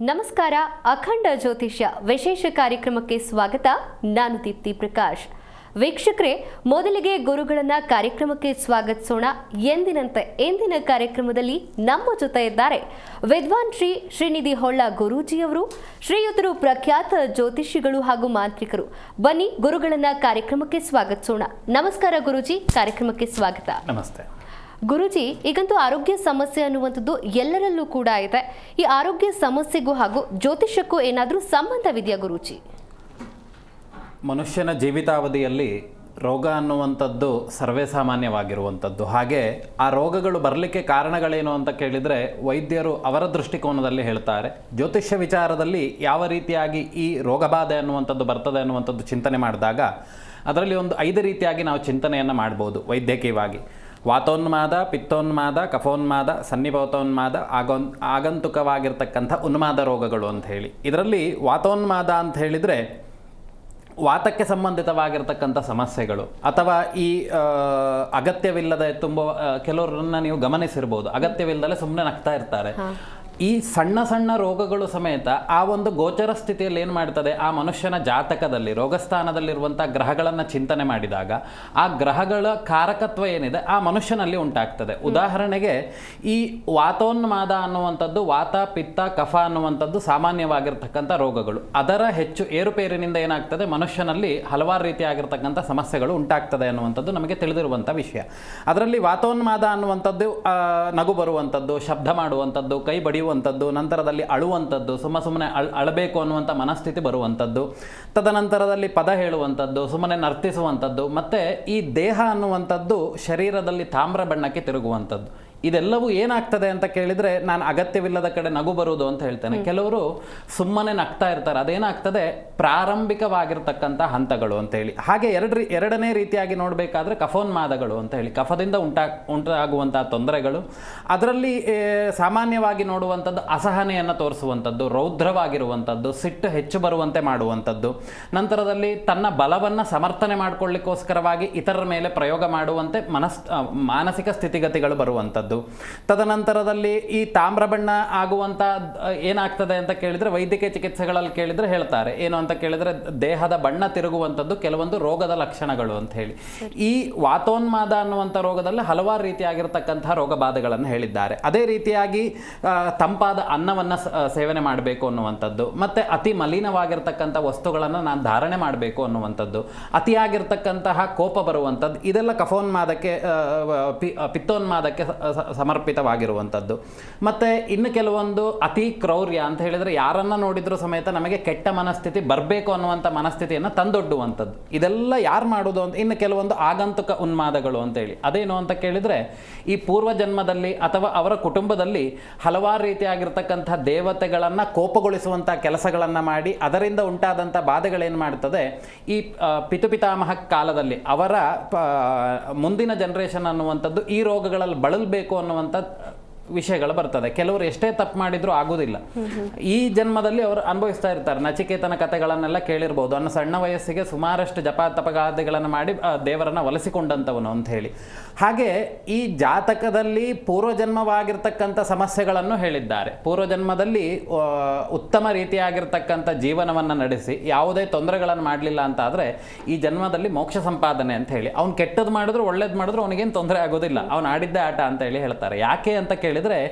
ನಮಸ್ಕಾರ. ಅಖಂಡ ಜ್ಯೋತಿಷ್ಯ ವಿಶೇಷ ಕಾರ್ಯಕ್ರಮಕ್ಕೆ ಸ್ವಾಗತ. ನಾನು ದೀಪ್ತಿ ಪ್ರಕಾಶ್. ವೀಕ್ಷಕರೇ, ಮೊದಲಿಗೆ ಗುರುಗಳನ್ನ ಕಾರ್ಯಕ್ರಮಕ್ಕೆ ಸ್ವಾಗತಿಸೋಣ. ಎಂದಿನಂತೆ ಇಂದಿನ ಕಾರ್ಯಕ್ರಮದಲ್ಲಿ ನಮ್ಮ ಜೊತೆ ಇದ್ದಾರೆ ವಿದ್ವಾನ್ ಶ್ರೀನಿಧಿ ಹೊಳ್ಳ ಗುರೂಜಿಯವರು. ಶ್ರೀಯುತರು ಪ್ರಖ್ಯಾತ ಜ್ಯೋತಿಷಿಗಳು ಹಾಗೂ ಮಾಂತ್ರಿಕರು. ಬನ್ನಿ ಗುರುಗಳನ್ನ ಕಾರ್ಯಕ್ರಮಕ್ಕೆ ಸ್ವಾಗತಿಸೋಣ. ನಮಸ್ಕಾರ ಗುರೂಜಿ, ಕಾರ್ಯಕ್ರಮಕ್ಕೆ ಸ್ವಾಗತ. ನಮಸ್ತೆ ಗುರೂಜಿ. ಈಗಂತೂ ಆರೋಗ್ಯ ಸಮಸ್ಯೆ ಅನ್ನುವಂಥದ್ದು ಎಲ್ಲರಲ್ಲೂ ಕೂಡ ಇದೆ. ಈ ಆರೋಗ್ಯ ಸಮಸ್ಯೆಗೂ ಹಾಗೂ ಜ್ಯೋತಿಷಕ್ಕೂ ಏನಾದರೂ ಸಂಬಂಧವಿದೆಯಾ ಗುರೂಜಿ? ಮನುಷ್ಯನ ಜೀವಿತಾವಧಿಯಲ್ಲಿ ರೋಗ ಅನ್ನುವಂಥದ್ದು ಸರ್ವೇ ಸಾಮಾನ್ಯವಾಗಿರುವಂಥದ್ದು. ಹಾಗೆ ಆ ರೋಗಗಳು ಬರಲಿಕ್ಕೆ ಕಾರಣಗಳೇನು ಅಂತ ಕೇಳಿದರೆ ವೈದ್ಯರು ಅವರ ದೃಷ್ಟಿಕೋನದಲ್ಲಿ ಹೇಳ್ತಾರೆ. ಜ್ಯೋತಿಷ್ಯ ವಿಚಾರದಲ್ಲಿ ಯಾವ ರೀತಿಯಾಗಿ ಈ ರೋಗಬಾಧೆ ಅನ್ನುವಂಥದ್ದು ಬರ್ತದೆ ಅನ್ನುವಂಥದ್ದು ಚಿಂತನೆ ಮಾಡಿದಾಗ ಅದರಲ್ಲಿ ಒಂದು 5 ರೀತಿಯಾಗಿ ನಾವು ಚಿಂತನೆಯನ್ನು ಮಾಡ್ಬೋದು ವೈದ್ಯಕೀಯವಾಗಿ. ವಾತೋನ್ಮಾದ, ಪಿತ್ತೋನ್ಮಾದ, ಕಫೋನ್ಮಾದ, ಸನ್ನಿಭೂತೋನ್ಮಾದ, ಆಗಂತುಕವಾಗಿರ್ತಕ್ಕಂಥ ಉನ್ಮಾದ ರೋಗಗಳು ಅಂತ ಹೇಳಿ. ಇದರಲ್ಲಿ ವಾತೋನ್ಮಾದ ಅಂತ ಹೇಳಿದರೆ ವಾತಕ್ಕೆ ಸಂಬಂಧಿತವಾಗಿರ್ತಕ್ಕಂಥ ಸಮಸ್ಯೆಗಳು, ಅಥವಾ ಈ ಅಗತ್ಯವಿಲ್ಲದೆ ಕೆಲವರನ್ನ ನೀವು ಗಮನಿಸಿರ್ಬೋದು, ಅಗತ್ಯವಿಲ್ಲದಲ್ಲೇ ಸುಮ್ಮನೆ ನಗ್ತಾ ಇರ್ತಾರೆ. ಈ ಸಣ್ಣ ಸಣ್ಣ ರೋಗಗಳು ಸಮೇತ ಆ ಒಂದು ಗೋಚರ ಸ್ಥಿತಿಯಲ್ಲಿ ಏನು ಮಾಡ್ತದೆ, ಆ ಮನುಷ್ಯನ ಜಾತಕದಲ್ಲಿ ರೋಗಸ್ಥಾನದಲ್ಲಿರುವಂಥ ಗ್ರಹಗಳನ್ನು ಚಿಂತನೆ ಮಾಡಿದಾಗ ಆ ಗ್ರಹಗಳ ಕಾರಕತ್ವ ಏನಿದೆ ಆ ಮನುಷ್ಯನಲ್ಲಿ ಉಂಟಾಗ್ತದೆ. ಉದಾಹರಣೆಗೆ ಈ ವಾತೋನ್ಮಾದ ಅನ್ನುವಂಥದ್ದು, ವಾತ ಪಿತ್ತ ಕಫ ಅನ್ನುವಂಥದ್ದು ಸಾಮಾನ್ಯವಾಗಿರ್ತಕ್ಕಂಥ ರೋಗಗಳು. ಅದರ ಹೆಚ್ಚು ಏರುಪೇರಿನಿಂದ ಏನಾಗ್ತದೆ, ಮನುಷ್ಯನಲ್ಲಿ ಹಲವಾರು ರೀತಿಯಾಗಿರ್ತಕ್ಕಂಥ ಸಮಸ್ಯೆಗಳು ಉಂಟಾಗ್ತದೆ ಅನ್ನುವಂಥದ್ದು ನಮಗೆ ತಿಳಿದಿರುವಂಥ ವಿಷಯ. ಅದರಲ್ಲಿ ವಾತೋನ್ಮಾದ ಅನ್ನುವಂಥದ್ದು ನಗು ಬರುವಂಥದ್ದು, ಶಬ್ದ ಮಾಡುವಂಥದ್ದು, ಕೈ ಬಡಿಯುವಂಥದ್ದು, ನಂತರದಲ್ಲಿ ಅಳುವಂಥದ್ದು, ಸುಮ್ಮನೆ ಅಳಬೇಕು ಅನ್ನುವಂಥ ಮನಸ್ಥಿತಿ ಬರುವಂಥದ್ದು, ತದನಂತರದಲ್ಲಿ ಪದ ಹೇಳುವಂಥದ್ದು, ಸುಮ್ಮನೆ ನರ್ತಿಸುವಂಥದ್ದು, ಮತ್ತು ಈ ದೇಹ ಅನ್ನುವಂಥದ್ದು ಶರೀರದಲ್ಲಿ ತಾಮ್ರ ಬಣ್ಣಕ್ಕೆ ತಿರುಗುವಂಥದ್ದು. ಇದೆಲ್ಲವೂ ಏನಾಗ್ತದೆ ಅಂತ ಕೇಳಿದರೆ, ನಾನು ಅಗತ್ಯವಿಲ್ಲದ ಕಡೆ ನಗು ಬರುವುದು ಅಂತ ಹೇಳ್ತೇನೆ. ಕೆಲವರು ಸುಮ್ಮನೆ ನಗ್ತಾ ಇರ್ತಾರೆ. ಅದೇನಾಗ್ತದೆ, ಪ್ರಾರಂಭಿಕವಾಗಿರ್ತಕ್ಕಂಥ ಹಂತಗಳು ಅಂತೇಳಿ. ಹಾಗೆ ಎರಡನೇ ರೀತಿಯಾಗಿ ನೋಡಬೇಕಾದ್ರೆ ಕಫೋನ್ಮಾದಗಳು ಅಂತ ಹೇಳಿ, ಕಫದಿಂದ ಉಂಟಾಗುವಂಥ ತೊಂದರೆಗಳು. ಅದರಲ್ಲಿ ಸಾಮಾನ್ಯವಾಗಿ ನೋಡುವಂಥದ್ದು ಅಸಹನೆಯನ್ನು ತೋರಿಸುವಂಥದ್ದು, ರೌದ್ರವಾಗಿರುವಂಥದ್ದು, ಸಿಟ್ಟು ಹೆಚ್ಚು ಬರುವಂತೆ ಮಾಡುವಂಥದ್ದು, ನಂತರದಲ್ಲಿ ತನ್ನ ಬಲವನ್ನು ಸಮರ್ಥನೆ ಮಾಡಿಕೊಳ್ಳಿಕ್ಕೋಸ್ಕರವಾಗಿ ಇತರರ ಮೇಲೆ ಪ್ರಯೋಗ ಮಾಡುವಂತೆ ಮಾನಸಿಕ ಸ್ಥಿತಿಗತಿಗಳು ಬರುವಂಥದ್ದು. ತದನಂತರದಲ್ಲಿ ಈ ತಾಮ್ರ ಬಣ್ಣ ಆಗುವಂಥ ಏನಾಗ್ತದೆ ಅಂತ ಕೇಳಿದರೆ, ವೈದ್ಯಕೀಯ ಚಿಕಿತ್ಸೆಗಳಲ್ಲಿ ಕೇಳಿದರೆ ಹೇಳ್ತಾರೆ ಏನು ಅಂತ ಕೇಳಿದರೆ, ದೇಹದ ಬಣ್ಣ ತಿರುಗುವಂಥದ್ದು ಕೆಲವೊಂದು ರೋಗದ ಲಕ್ಷಣಗಳು ಅಂತ ಹೇಳಿ. ಈ ವಾತೋನ್ಮಾದ ಅನ್ನುವಂಥ ರೋಗದಲ್ಲಿ ಹಲವಾರು ರೀತಿಯಾಗಿರ್ತಕ್ಕಂಥ ರೋಗ ಬಾಧೆಗಳನ್ನು ಹೇಳಿದ್ದಾರೆ. ಅದೇ ರೀತಿಯಾಗಿ ತಂಪಾದ ಅನ್ನವನ್ನು ಸೇವನೆ ಮಾಡಬೇಕು ಅನ್ನುವಂಥದ್ದು, ಮತ್ತು ಅತಿ ಮಲಿನವಾಗಿರ್ತಕ್ಕಂಥ ವಸ್ತುಗಳನ್ನು ನಾನು ಧಾರಣೆ ಮಾಡಬೇಕು ಅನ್ನುವಂಥದ್ದು, ಅತಿಯಾಗಿರ್ತಕ್ಕಂತಹ ಕೋಪ ಬರುವಂಥದ್ದು, ಇದೆಲ್ಲ ಕಫೋನ್ಮಾದಕ್ಕೆ ಪಿತ್ತೋನ್ಮಾದಕ್ಕೆ ಸಮರ್ಪಿತವಾಗಿರುವಂಥದ್ದು. ಮತ್ತು ಇನ್ನು ಕೆಲವೊಂದು ಅತಿ ಕ್ರೌರ್ಯ ಅಂತ ಹೇಳಿದರೆ, ಯಾರನ್ನ ನೋಡಿದರೂ ಸಮೇತ ನಮಗೆ ಕೆಟ್ಟ ಮನಸ್ಥಿತಿ ಬರಬೇಕು ಅನ್ನುವಂಥ ಮನಸ್ಥಿತಿಯನ್ನು ತಂದೊಡ್ಡುವಂಥದ್ದು. ಇದೆಲ್ಲ ಯಾರು ಮಾಡೋದು ಅಂತ. ಇನ್ನು ಕೆಲವೊಂದು ಆಗಂತುಕ ಉನ್ಮಾದಗಳು ಅಂತೇಳಿ, ಅದೇನು ಅಂತ ಕೇಳಿದರೆ, ಈ ಪೂರ್ವ ಜನ್ಮದಲ್ಲಿ ಅಥವಾ ಅವರ ಕುಟುಂಬದಲ್ಲಿ ಹಲವಾರು ರೀತಿಯಾಗಿರ್ತಕ್ಕಂಥ ದೇವತೆಗಳನ್ನು ಕೋಪಗೊಳಿಸುವಂಥ ಕೆಲಸಗಳನ್ನು ಮಾಡಿ ಅದರಿಂದ ಉಂಟಾದಂಥ ಬಾಧೆಗಳೇನು ಮಾಡ್ತದೆ, ಈ ಪಿತುಪಿತಾಮಹ ಕಾಲದಲ್ಲಿ ಅವರ ಮುಂದಿನ ಜನರೇಷನ್ ಅನ್ನುವಂಥದ್ದು ಈ ರೋಗಗಳಲ್ಲಿ ಬಳಲಬೇಕು ಅನ್ನುವಂಥ ವಿಷಯಗಳು ಬರ್ತದೆ. ಕೆಲವರು ಎಷ್ಟೇ ತಪ್ಪು ಮಾಡಿದರೂ ಆಗೋದಿಲ್ಲ. ಈ ಜನ್ಮದಲ್ಲಿ ಅವರು ಅನುಭವಿಸ್ತಾ ಇರ್ತಾರೆ. ನಚಿಕೇತನ ಕಥೆಗಳನ್ನೆಲ್ಲ ಕೇಳಿರ್ಬೋದು. ಅನ್ನೋ ಸಣ್ಣ ವಯಸ್ಸಿಗೆ ಸುಮಾರಷ್ಟು ಜಪ ತಪಗಾದಿಗಳನ್ನು ಮಾಡಿ ದೇವರನ್ನು ಒಲಿಸಿಕೊಂಡಂಥವನು ಅಂತ ಹೇಳಿ. ಹಾಗೆ ಈ ಜಾತಕದಲ್ಲಿ ಪೂರ್ವಜನ್ಮವಾಗಿರ್ತಕ್ಕಂಥ ಸಮಸ್ಯೆಗಳನ್ನು ಹೇಳಿದ್ದಾರೆ. ಪೂರ್ವಜನ್ಮದಲ್ಲಿ ಉತ್ತಮ ರೀತಿಯಾಗಿರ್ತಕ್ಕಂಥ ಜೀವನವನ್ನು ನಡೆಸಿ ಯಾವುದೇ ತೊಂದರೆಗಳನ್ನು ಮಾಡಲಿಲ್ಲ ಅಂತ ಆದರೆ ಈ ಜನ್ಮದಲ್ಲಿ ಮೋಕ್ಷ ಸಂಪಾದನೆ ಅಂತ ಹೇಳಿ. ಅವ್ನು ಕೆಟ್ಟದ್ದು ಮಾಡಿದ್ರು ಒಳ್ಳೇದು ಮಾಡಿದ್ರು ಅವನಿಗೇನು ತೊಂದರೆ ಆಗೋದಿಲ್ಲ, ಅವನು ಆಡಿದ್ದೇ ಆಟ ಅಂತ ಹೇಳಿ ಹೇಳ್ತಾರೆ. ಯಾಕೆ ಅಂತ ಕೇಳಿದರೆ,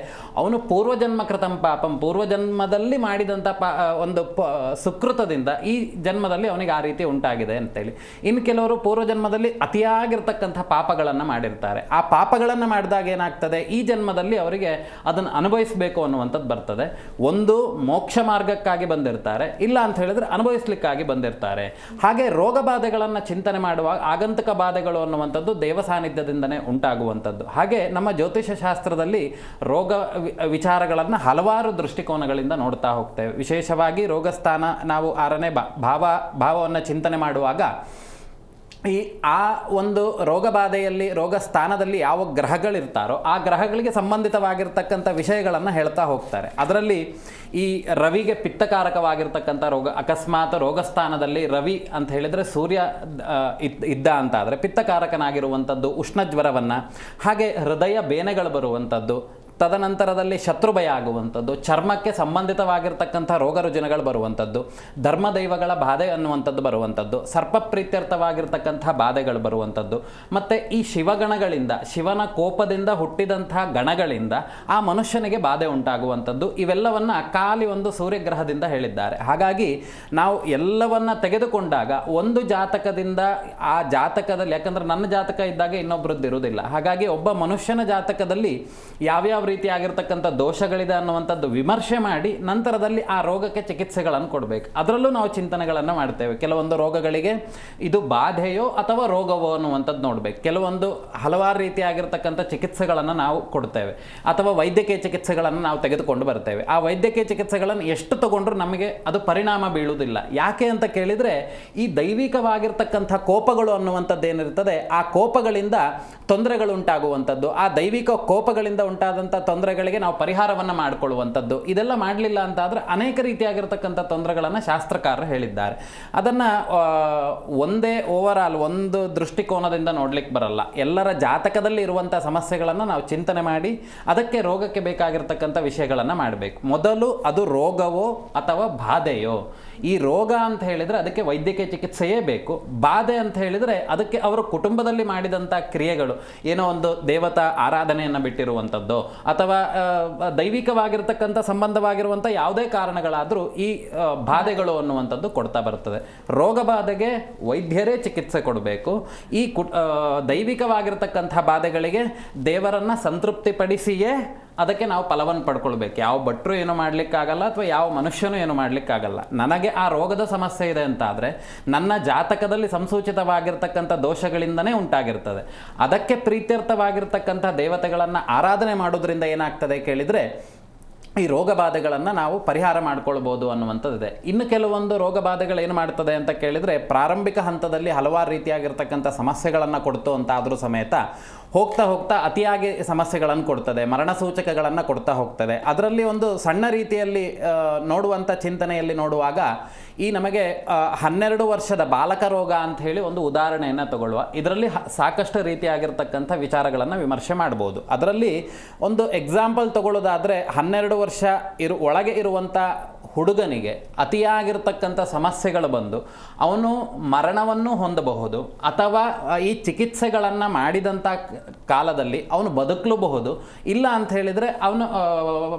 ಅವನು ಪೂರ್ವಜನ್ಮ ಕೃತಂ ಪಾಪಂ, ಪೂರ್ವಜನ್ಮದಲ್ಲಿ ಮಾಡಿದಂಥ ಒಂದು ಸುಕೃತದಿಂದ ಈ ಜನ್ಮದಲ್ಲಿ ಅವನಿಗೆ ಆ ರೀತಿ ಉಂಟಾಗಿದೆ ಅಂತೇಳಿ. ಇನ್ನು ಕೆಲವರು ಪೂರ್ವಜನ್ಮದಲ್ಲಿ ಅತಿಯಾಗಿರ್ತಕ್ಕಂಥ ಪಾಪಗಳನ್ನು ಮಾಡಿರ್ತಾರೆ. ಆ ಪಾಪಗಳನ್ನು ಮಾಡಿದಾಗ ಏನಾಗ್ತದೆ, ಈ ಜನ್ಮದಲ್ಲಿ ಅವರಿಗೆ ಅದನ್ನು ಅನುಭವಿಸಬೇಕು ಅನ್ನುವಂಥದ್ದು ಬರ್ತದೆ. ಒಂದು ಮೋಕ್ಷ ಮಾರ್ಗಕ್ಕಾಗಿ ಬಂದಿರ್ತಾರೆ, ಇಲ್ಲ ಅಂತ ಹೇಳಿದ್ರೆ ಅನುಭವಿಸ್ಲಿಕ್ಕಾಗಿ ಬಂದಿರ್ತಾರೆ. ಹಾಗೆ ರೋಗ ಬಾಧೆಗಳನ್ನು ಚಿಂತನೆ ಮಾಡುವಾಗ ಆಗಂತುಕ ಬಾಧೆಗಳು ಅನ್ನುವಂಥದ್ದು ದೇವ ಸಾನ್ನಿಧ್ಯದಿಂದನೇ ಉಂಟಾಗುವಂಥದ್ದು. ಹಾಗೆ ನಮ್ಮ ಜ್ಯೋತಿಷ್ಯ ಶಾಸ್ತ್ರದಲ್ಲಿ ರೋಗ ವಿಚಾರಗಳನ್ನು ಹಲವಾರು ದೃಷ್ಟಿಕೋನಗಳಿಂದ ನೋಡ್ತಾ ಹೋಗ್ತೇವೆ. ವಿಶೇಷವಾಗಿ ರೋಗಸ್ಥಾನ ನಾವು 6ನೇ ಭಾವವನ್ನು ಚಿಂತನೆ ಮಾಡುವಾಗ ಆ ಒಂದು ರೋಗಬಾಧೆಯಲ್ಲಿ ರೋಗ ಸ್ಥಾನದಲ್ಲಿ ಯಾವ ಗ್ರಹಗಳಿರ್ತಾರೋ ಆ ಗ್ರಹಗಳಿಗೆ ಸಂಬಂಧಿತವಾಗಿರ್ತಕ್ಕಂಥ ವಿಷಯಗಳನ್ನು ಹೇಳ್ತಾ ಹೋಗ್ತಾರೆ. ಅದರಲ್ಲಿ ಈ ರವಿಗೆ ಪಿತ್ತಕಾರಕವಾಗಿರ್ತಕ್ಕಂಥ ರೋಗ, ಅಕಸ್ಮಾತ್ ರೋಗಸ್ಥಾನದಲ್ಲಿ ರವಿ ಅಂತ ಹೇಳಿದರೆ ಸೂರ್ಯ ಇದ್ದ ಅಂತಾದರೆ ಪಿತ್ತಕಾರಕನಾಗಿರುವಂಥದ್ದು, ಉಷ್ಣಜ್ವರವನ್ನು, ಹಾಗೆ ಹೃದಯ ಬೇನೆಗಳು ಬರುವಂಥದ್ದು, ತದನಂತರದಲ್ಲಿ ಶತ್ರುಭಯ ಆಗುವಂಥದ್ದು, ಚರ್ಮಕ್ಕೆ ಸಂಬಂಧಿತವಾಗಿರ್ತಕ್ಕಂಥ ರೋಗ ರುಜಿನಗಳು ಬರುವಂಥದ್ದು, ಧರ್ಮದೈವಗಳ ಬಾಧೆ ಅನ್ನುವಂಥದ್ದು ಬರುವಂಥದ್ದು, ಸರ್ಪಪ್ರೀತ್ಯರ್ಥವಾಗಿರ್ತಕ್ಕಂಥ ಬಾಧೆಗಳು ಬರುವಂಥದ್ದು, ಮತ್ತು ಈ ಶಿವಗಣಗಳಿಂದ, ಶಿವನ ಕೋಪದಿಂದ ಹುಟ್ಟಿದಂತಹ ಗಣಗಳಿಂದ ಆ ಮನುಷ್ಯನಿಗೆ ಬಾಧೆ ಉಂಟಾಗುವಂಥದ್ದು, ಇವೆಲ್ಲವನ್ನು ಖಾಲಿ ಒಂದು ಸೂರ್ಯಗ್ರಹದಿಂದ ಹೇಳಿದ್ದಾರೆ. ಹಾಗಾಗಿ ನಾವು ಎಲ್ಲವನ್ನ ತೆಗೆದುಕೊಂಡಾಗ ಒಂದು ಜಾತಕದಿಂದ ಆ ಜಾತಕದಲ್ಲಿ, ಯಾಕಂದ್ರೆ ನನ್ನ ಜಾತಕ ಇದ್ದಾಗ ಇನ್ನೊಬ್ಬರದ್ದು ಇರುವುದಿಲ್ಲ, ಹಾಗಾಗಿ ಒಬ್ಬ ಮನುಷ್ಯನ ಜಾತಕದಲ್ಲಿ ಯಾವ್ಯಾವ ರೀತಿಯಾಗಿರ್ತಕ್ಕಂಥ ದೋಷಗಳಿದೆ ಅನ್ನುವಂಥದ್ದು ವಿಮರ್ಶೆ ಮಾಡಿ ನಂತರದಲ್ಲಿ ಆ ರೋಗಕ್ಕೆ ಚಿಕಿತ್ಸೆಗಳನ್ನು ಕೊಡಬೇಕು. ಅದರಲ್ಲೂ ನಾವು ಚಿಂತನೆಗಳನ್ನು ಮಾಡ್ತೇವೆ. ಕೆಲವೊಂದು ರೋಗಗಳಿಗೆ ಇದು ಬಾಧೆಯೋ ಅಥವಾ ರೋಗವೋ ಅನ್ನುವಂಥದ್ದು ನೋಡಬೇಕು. ಕೆಲವೊಂದು ಹಲವಾರು ರೀತಿಯಾಗಿರ್ತಕ್ಕಂಥ ಚಿಕಿತ್ಸೆಗಳನ್ನು ನಾವು ಕೊಡ್ತೇವೆ, ಅಥವಾ ವೈದ್ಯಕೀಯ ಚಿಕಿತ್ಸೆಗಳನ್ನು ನಾವು ತೆಗೆದುಕೊಂಡು ಬರ್ತೇವೆ. ಆ ವೈದ್ಯಕೀಯ ಚಿಕಿತ್ಸೆಗಳನ್ನು ಎಷ್ಟು ತಗೊಂಡ್ರೂ ನಮಗೆ ಅದು ಪರಿಣಾಮ ಬೀಳುವುದಿಲ್ಲ. ಯಾಕೆ ಅಂತ ಕೇಳಿದರೆ, ಈ ದೈವಿಕವಾಗಿರ್ತಕ್ಕಂಥ ಕೋಪಗಳು ಅನ್ನುವಂಥದ್ದು ಏನಿರ್ತದೆ, ಆ ಕೋಪಗಳಿಂದ ತೊಂದರೆಗಳು ಉಂಟಾಗುವಂಥದ್ದು, ಆ ದೈವಿಕ ಕೋಪಗಳಿಂದ ಉಂಟಾದಂಥ ತೊಂದರೆಗಳಿಗೆ ನಾವು ಪರಿಹಾರವನ್ನು ಮಾಡಿಕೊಳ್ಳುವಂಥದ್ದು, ಇದೆಲ್ಲ ಮಾಡಲಿಲ್ಲ ಅಂತಾದರೆ ಅನೇಕ ರೀತಿಯಾಗಿರ್ತಕ್ಕಂಥ ತೊಂದರೆಗಳನ್ನು ಶಾಸ್ತ್ರಕಾರರು ಹೇಳಿದ್ದಾರೆ. ಅದನ್ನು ಒಂದೇ ಓವರಾಲ್ ಒಂದು ದೃಷ್ಟಿಕೋನದಿಂದ ನೋಡ್ಲಿಕ್ಕೆ ಬರಲ್ಲ. ಎಲ್ಲರ ಜಾತಕದಲ್ಲಿ ಇರುವಂಥ ಸಮಸ್ಯೆಗಳನ್ನು ನಾವು ಚಿಂತನೆ ಮಾಡಿ ಅದಕ್ಕೆ ರೋಗಕ್ಕೆ ಬೇಕಾಗಿರ್ತಕ್ಕಂಥ ವಿಷಯಗಳನ್ನು ಮಾಡಬೇಕು. ಮೊದಲು ಅದು ರೋಗವೋ ಅಥವಾ ಬಾಧೆಯೋ. ಈ ರೋಗ ಅಂತ ಹೇಳಿದರೆ ಅದಕ್ಕೆ ವೈದ್ಯಕೀಯ ಚಿಕಿತ್ಸೆಯೇ ಬೇಕು. ಬಾಧೆ ಅಂತ ಹೇಳಿದರೆ ಅದಕ್ಕೆ ಅವರು ಕುಟುಂಬದಲ್ಲಿ ಮಾಡಿದಂಥ ಕ್ರಿಯೆಗಳು, ಏನೋ ಒಂದು ದೇವತಾ ಆರಾಧನೆಯನ್ನು ಬಿಟ್ಟಿರುವಂಥದ್ದು, ಅಥವಾ ದೈವಿಕವಾಗಿರ್ತಕ್ಕಂಥ ಸಂಬಂಧವಾಗಿರುವಂಥ ಯಾವುದೇ ಕಾರಣಗಳಾದರೂ ಈ ಬಾಧೆಗಳು ಅನ್ನುವಂಥದ್ದು ಕೊಡ್ತಾ ಬರ್ತದೆ. ರೋಗ ಬಾಧೆಗೆ ವೈದ್ಯರೇ ಚಿಕಿತ್ಸೆ ಕೊಡಬೇಕು. ಈ ದೈವಿಕವಾಗಿರ್ತಕ್ಕಂಥ ಬಾಧೆಗಳಿಗೆ ದೇವರನ್ನು ಸಂತೃಪ್ತಿಪಡಿಸಿಯೇ ಅದಕ್ಕೆ ನಾವು ಫಲವನ್ನು ಪಡ್ಕೊಳ್ಬೇಕು. ಯಾವ ಭಟ್ರು ಏನು ಮಾಡಲಿಕ್ಕಾಗಲ್ಲ, ಅಥವಾ ಯಾವ ಮನುಷ್ಯನೂ ಏನು ಮಾಡಲಿಕ್ಕಾಗಲ್ಲ. ನನಗೆ ಆ ರೋಗದ ಸಮಸ್ಯೆ ಇದೆ ಅಂತಾದರೆ ನನ್ನ ಜಾತಕದಲ್ಲಿ ಸಂಸೂಚಿತವಾಗಿರ್ತಕ್ಕಂಥ ದೋಷಗಳಿಂದನೇ ಉಂಟಾಗಿರ್ತದೆ. ಅದಕ್ಕೆ ಪ್ರೀತ್ಯರ್ಥವಾಗಿರ್ತಕ್ಕಂಥ ದೇವತೆಗಳನ್ನು ಆರಾಧನೆ ಮಾಡೋದ್ರಿಂದ ಏನಾಗ್ತದೆ ಕೇಳಿದರೆ, ಈ ರೋಗ ಬಾಧೆಗಳನ್ನು ನಾವು ಪರಿಹಾರ ಮಾಡ್ಕೊಳ್ಬೋದು ಅನ್ನುವಂಥದ್ದಿದೆ. ಇನ್ನು ಕೆಲವೊಂದು ರೋಗ ಬಾಧೆಗಳು ಏನು ಮಾಡ್ತದೆ ಅಂತ ಕೇಳಿದರೆ, ಪ್ರಾರಂಭಿಕ ಹಂತದಲ್ಲಿ ಹಲವಾರು ರೀತಿಯಾಗಿರ್ತಕ್ಕಂಥ ಸಮಸ್ಯೆಗಳನ್ನು ಕೊಡ್ತು ಅಂತಾದರೂ ಸಮೇತ ಹೋಗ್ತಾ ಹೋಗ್ತಾ ಅತಿಯಾಗಿ ಸಮಸ್ಯೆಗಳನ್ನು ಕೊಡ್ತದೆ, ಮರಣ ಸೂಚಕಗಳನ್ನು ಕೊಡ್ತಾ ಹೋಗ್ತದೆ. ಅದರಲ್ಲಿ ಒಂದು ಸಣ್ಣ ರೀತಿಯಲ್ಲಿ ನೋಡುವಂಥ ಚಿಂತನೆಯಲ್ಲಿ ನೋಡುವಾಗ, ಈ ನಮಗೆ 12 ವರ್ಷದ ಬಾಲಕ ರೋಗ ಅಂತ ಹೇಳಿ ಒಂದು ಉದಾಹರಣೆಯನ್ನು ತಗೊಳ್ಳುವ. ಇದರಲ್ಲಿ ಸಾಕಷ್ಟು ರೀತಿಯಾಗಿರ್ತಕ್ಕಂಥ ವಿಚಾರಗಳನ್ನು ವಿಮರ್ಶೆ ಮಾಡ್ಬೋದು. ಅದರಲ್ಲಿ ಒಂದು ಎಕ್ಸಾಂಪಲ್ ತಗೊಳ್ಳೋದಾದರೆ, 12 ವರ್ಷ ಒಳಗೆ ಇರುವಂಥ ಹುಡುಗನಿಗೆ ಅತಿಯಾಗಿರ್ತಕ್ಕಂಥ ಸಮಸ್ಯೆಗಳು ಬಂದು ಅವನು ಮರಣವನ್ನು ಹೊಂದಬಹುದು, ಅಥವಾ ಈ ಚಿಕಿತ್ಸೆಗಳನ್ನು ಮಾಡಿದಂಥ ಕಾಲದಲ್ಲಿ ಅವನು ಬದುಕಲೂಬಹುದು. ಇಲ್ಲ ಅಂತ ಹೇಳಿದರೆ ಅವನು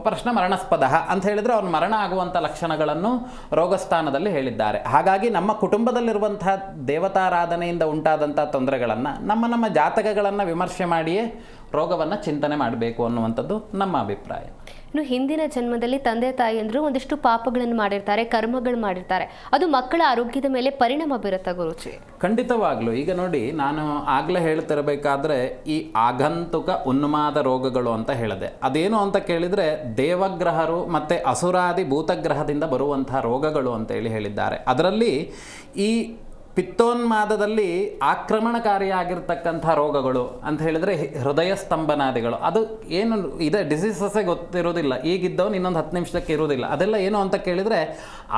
ಪ್ರಶ್ನೆ ಮರಣಸ್ಪದ ಅಂತ ಹೇಳಿದರೆ ಅವನು ಮರಣ ಆಗುವಂಥ ಲಕ್ಷಣಗಳನ್ನು ರೋಗಸ್ಥಾನದಲ್ಲಿ ಹೇಳಿದ್ದಾರೆ. ಹಾಗಾಗಿ ನಮ್ಮ ಕುಟುಂಬದಲ್ಲಿರುವಂಥ ದೇವತಾರಾಧನೆಯಿಂದ ಉಂಟಾದಂಥ ತೊಂದರೆಗಳನ್ನು ನಮ್ಮ ಜಾತಕಗಳನ್ನು ವಿಮರ್ಶೆ ಮಾಡಿಯೇ ರೋಗವನ್ನು ಚಿಂತನೆ ಮಾಡಬೇಕು ಅನ್ನುವಂಥದ್ದು ನಮ್ಮ ಅಭಿಪ್ರಾಯ. ಇನ್ನು ಹಿಂದಿನ ಜನ್ಮದಲ್ಲಿ ತಂದೆ ತಾಯಿಯಂದ್ರು ಒಂದಿಷ್ಟು ಪಾಪಗಳನ್ನು ಮಾಡಿರ್ತಾರೆ, ಕರ್ಮಗಳು ಮಾಡಿರ್ತಾರೆ, ಅದು ಮಕ್ಕಳ ಆರೋಗ್ಯದ ಮೇಲೆ ಪರಿಣಾಮ ಬೀರುತ್ತಾ ಗುರುಜಿ? ಖಂಡಿತವಾಗ್ಲು. ಈಗ ನೋಡಿ, ನಾನು ಆಗಲೇ ಹೇಳ್ತಿರಬೇಕಾದ್ರೆ ಈ ಆಗಂತುಕ ಉನ್ಮಾದ ರೋಗಗಳು ಅಂತ ಹೇಳಿದೆ. ಅದೇನು ಅಂತ ಕೇಳಿದರೆ, ದೇವಗ್ರಹರು ಮತ್ತು ಅಸುರಾದಿ ಭೂತಗ್ರಹದಿಂದ ಬರುವಂತಹ ರೋಗಗಳು ಅಂತೇಳಿ ಹೇಳಿದ್ದಾರೆ. ಅದರಲ್ಲಿ ಈ ಪಿತ್ತೋನ್ಮಾದದಲ್ಲಿ ಆಕ್ರಮಣಕಾರಿಯಾಗಿರ್ತಕ್ಕಂಥ ರೋಗಗಳು ಅಂತ ಹೇಳಿದರೆ ಹೃದಯ ಸ್ತಂಭನಾದಿಗಳು. ಅದು ಏನು ಇದೆ ಡಿಸೀಸಸ್ಸೇ ಗೊತ್ತಿರೋದಿಲ್ಲ, ಈಗಿದ್ದವನು ಇನ್ನೊಂದು 10 ನಿಮಿಷಕ್ಕೆ ಇರೋದಿಲ್ಲ. ಅದೆಲ್ಲ ಏನು ಅಂತ ಕೇಳಿದರೆ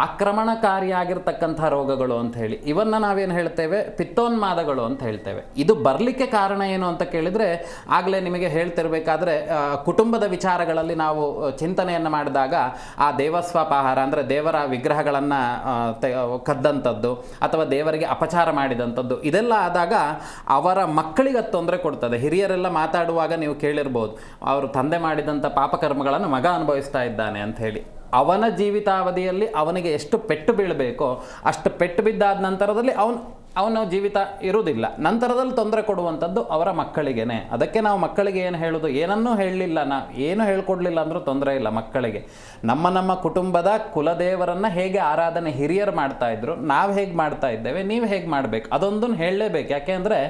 ಆಕ್ರಮಣಕಾರಿಯಾಗಿರ್ತಕ್ಕಂಥ ರೋಗಗಳು ಅಂತ ಹೇಳಿ, ಇವನ್ನು ನಾವೇನು ಹೇಳ್ತೇವೆ, ಪಿತ್ತೋನ್ಮಾದಗಳು ಅಂತ ಹೇಳ್ತೇವೆ. ಇದು ಬರಲಿಕ್ಕೆ ಕಾರಣ ಏನು ಅಂತ ಕೇಳಿದರೆ, ಆಗಲೇ ನಿಮಗೆ ಹೇಳ್ತಿರ್ಬೇಕಾದ್ರೆ ಕುಟುಂಬದ ವಿಚಾರಗಳಲ್ಲಿ ನಾವು ಚಿಂತನೆಯನ್ನು ಮಾಡಿದಾಗ ಆ ದೇವಸ್ವಾಪಹಾರ ಅಂದರೆ ದೇವರ ವಿಗ್ರಹಗಳನ್ನು ಕದ್ದಂಥದ್ದು, ಅಥವಾ ದೇವರಿಗೆ ಅಪಚಾರ ಮಾಡಿದಂಥದ್ದು, ಇದೆಲ್ಲ ಆದಾಗ ಅವರ ಮಕ್ಕಳಿಗೆ ಅದು ತೊಂದರೆ ಕೊಡ್ತದೆ. ಹಿರಿಯರೆಲ್ಲ ಮಾತಾಡುವಾಗ ನೀವು ಕೇಳಿರ್ಬೋದು, ಅವರು ತಂದೆ ಮಾಡಿದಂಥ ಪಾಪಕರ್ಮಗಳನ್ನು ಮಗ ಅನುಭವಿಸ್ತಾ ಇದ್ದಾನೆ ಅಂತ ಹೇಳಿ. ಅವನ ಜೀವಿತಾವಧಿಯಲ್ಲಿ ಅವನಿಗೆ ಎಷ್ಟು ಪೆಟ್ಟು ಬೀಳಬೇಕೋ ಅಷ್ಟು ಪೆಟ್ಟು ಬಿದ್ದಾದ ನಂತರದಲ್ಲಿ ಅವನ ಜೀವಿತ ಇರುವುದಿಲ್ಲ. ನಂತರದಲ್ಲಿ ತೊಂದರೆ ಕೊಡುವಂಥದ್ದು ಅವರ ಮಕ್ಕಳಿಗೇನೆ. ಅದಕ್ಕೆ ನಾವು ಮಕ್ಕಳಿಗೆ ಏನು ಹೇಳೋದು, ಏನನ್ನೂ ಹೇಳಲಿಲ್ಲ, ಏನು ಹೇಳ್ಕೊಡ್ಲಿಲ್ಲ ಅಂದರೂ ತೊಂದರೆ ಇಲ್ಲ. ಮಕ್ಕಳಿಗೆ ನಮ್ಮ ಕುಟುಂಬದ ಕುಲದೇವರನ್ನು ಹೇಗೆ ಆರಾಧನೆ ಹಿರಿಯರು ಮಾಡ್ತಾ ಇದ್ರು, ನಾವು ಹೇಗೆ ಮಾಡ್ತಾ ಇದ್ದೇವೆ, ನೀವು ಹೇಗೆ ಮಾಡಬೇಕು, ಅದೊಂದನ್ನು ಹೇಳಲೇಬೇಕು. ಯಾಕೆ ಅಂದರೆ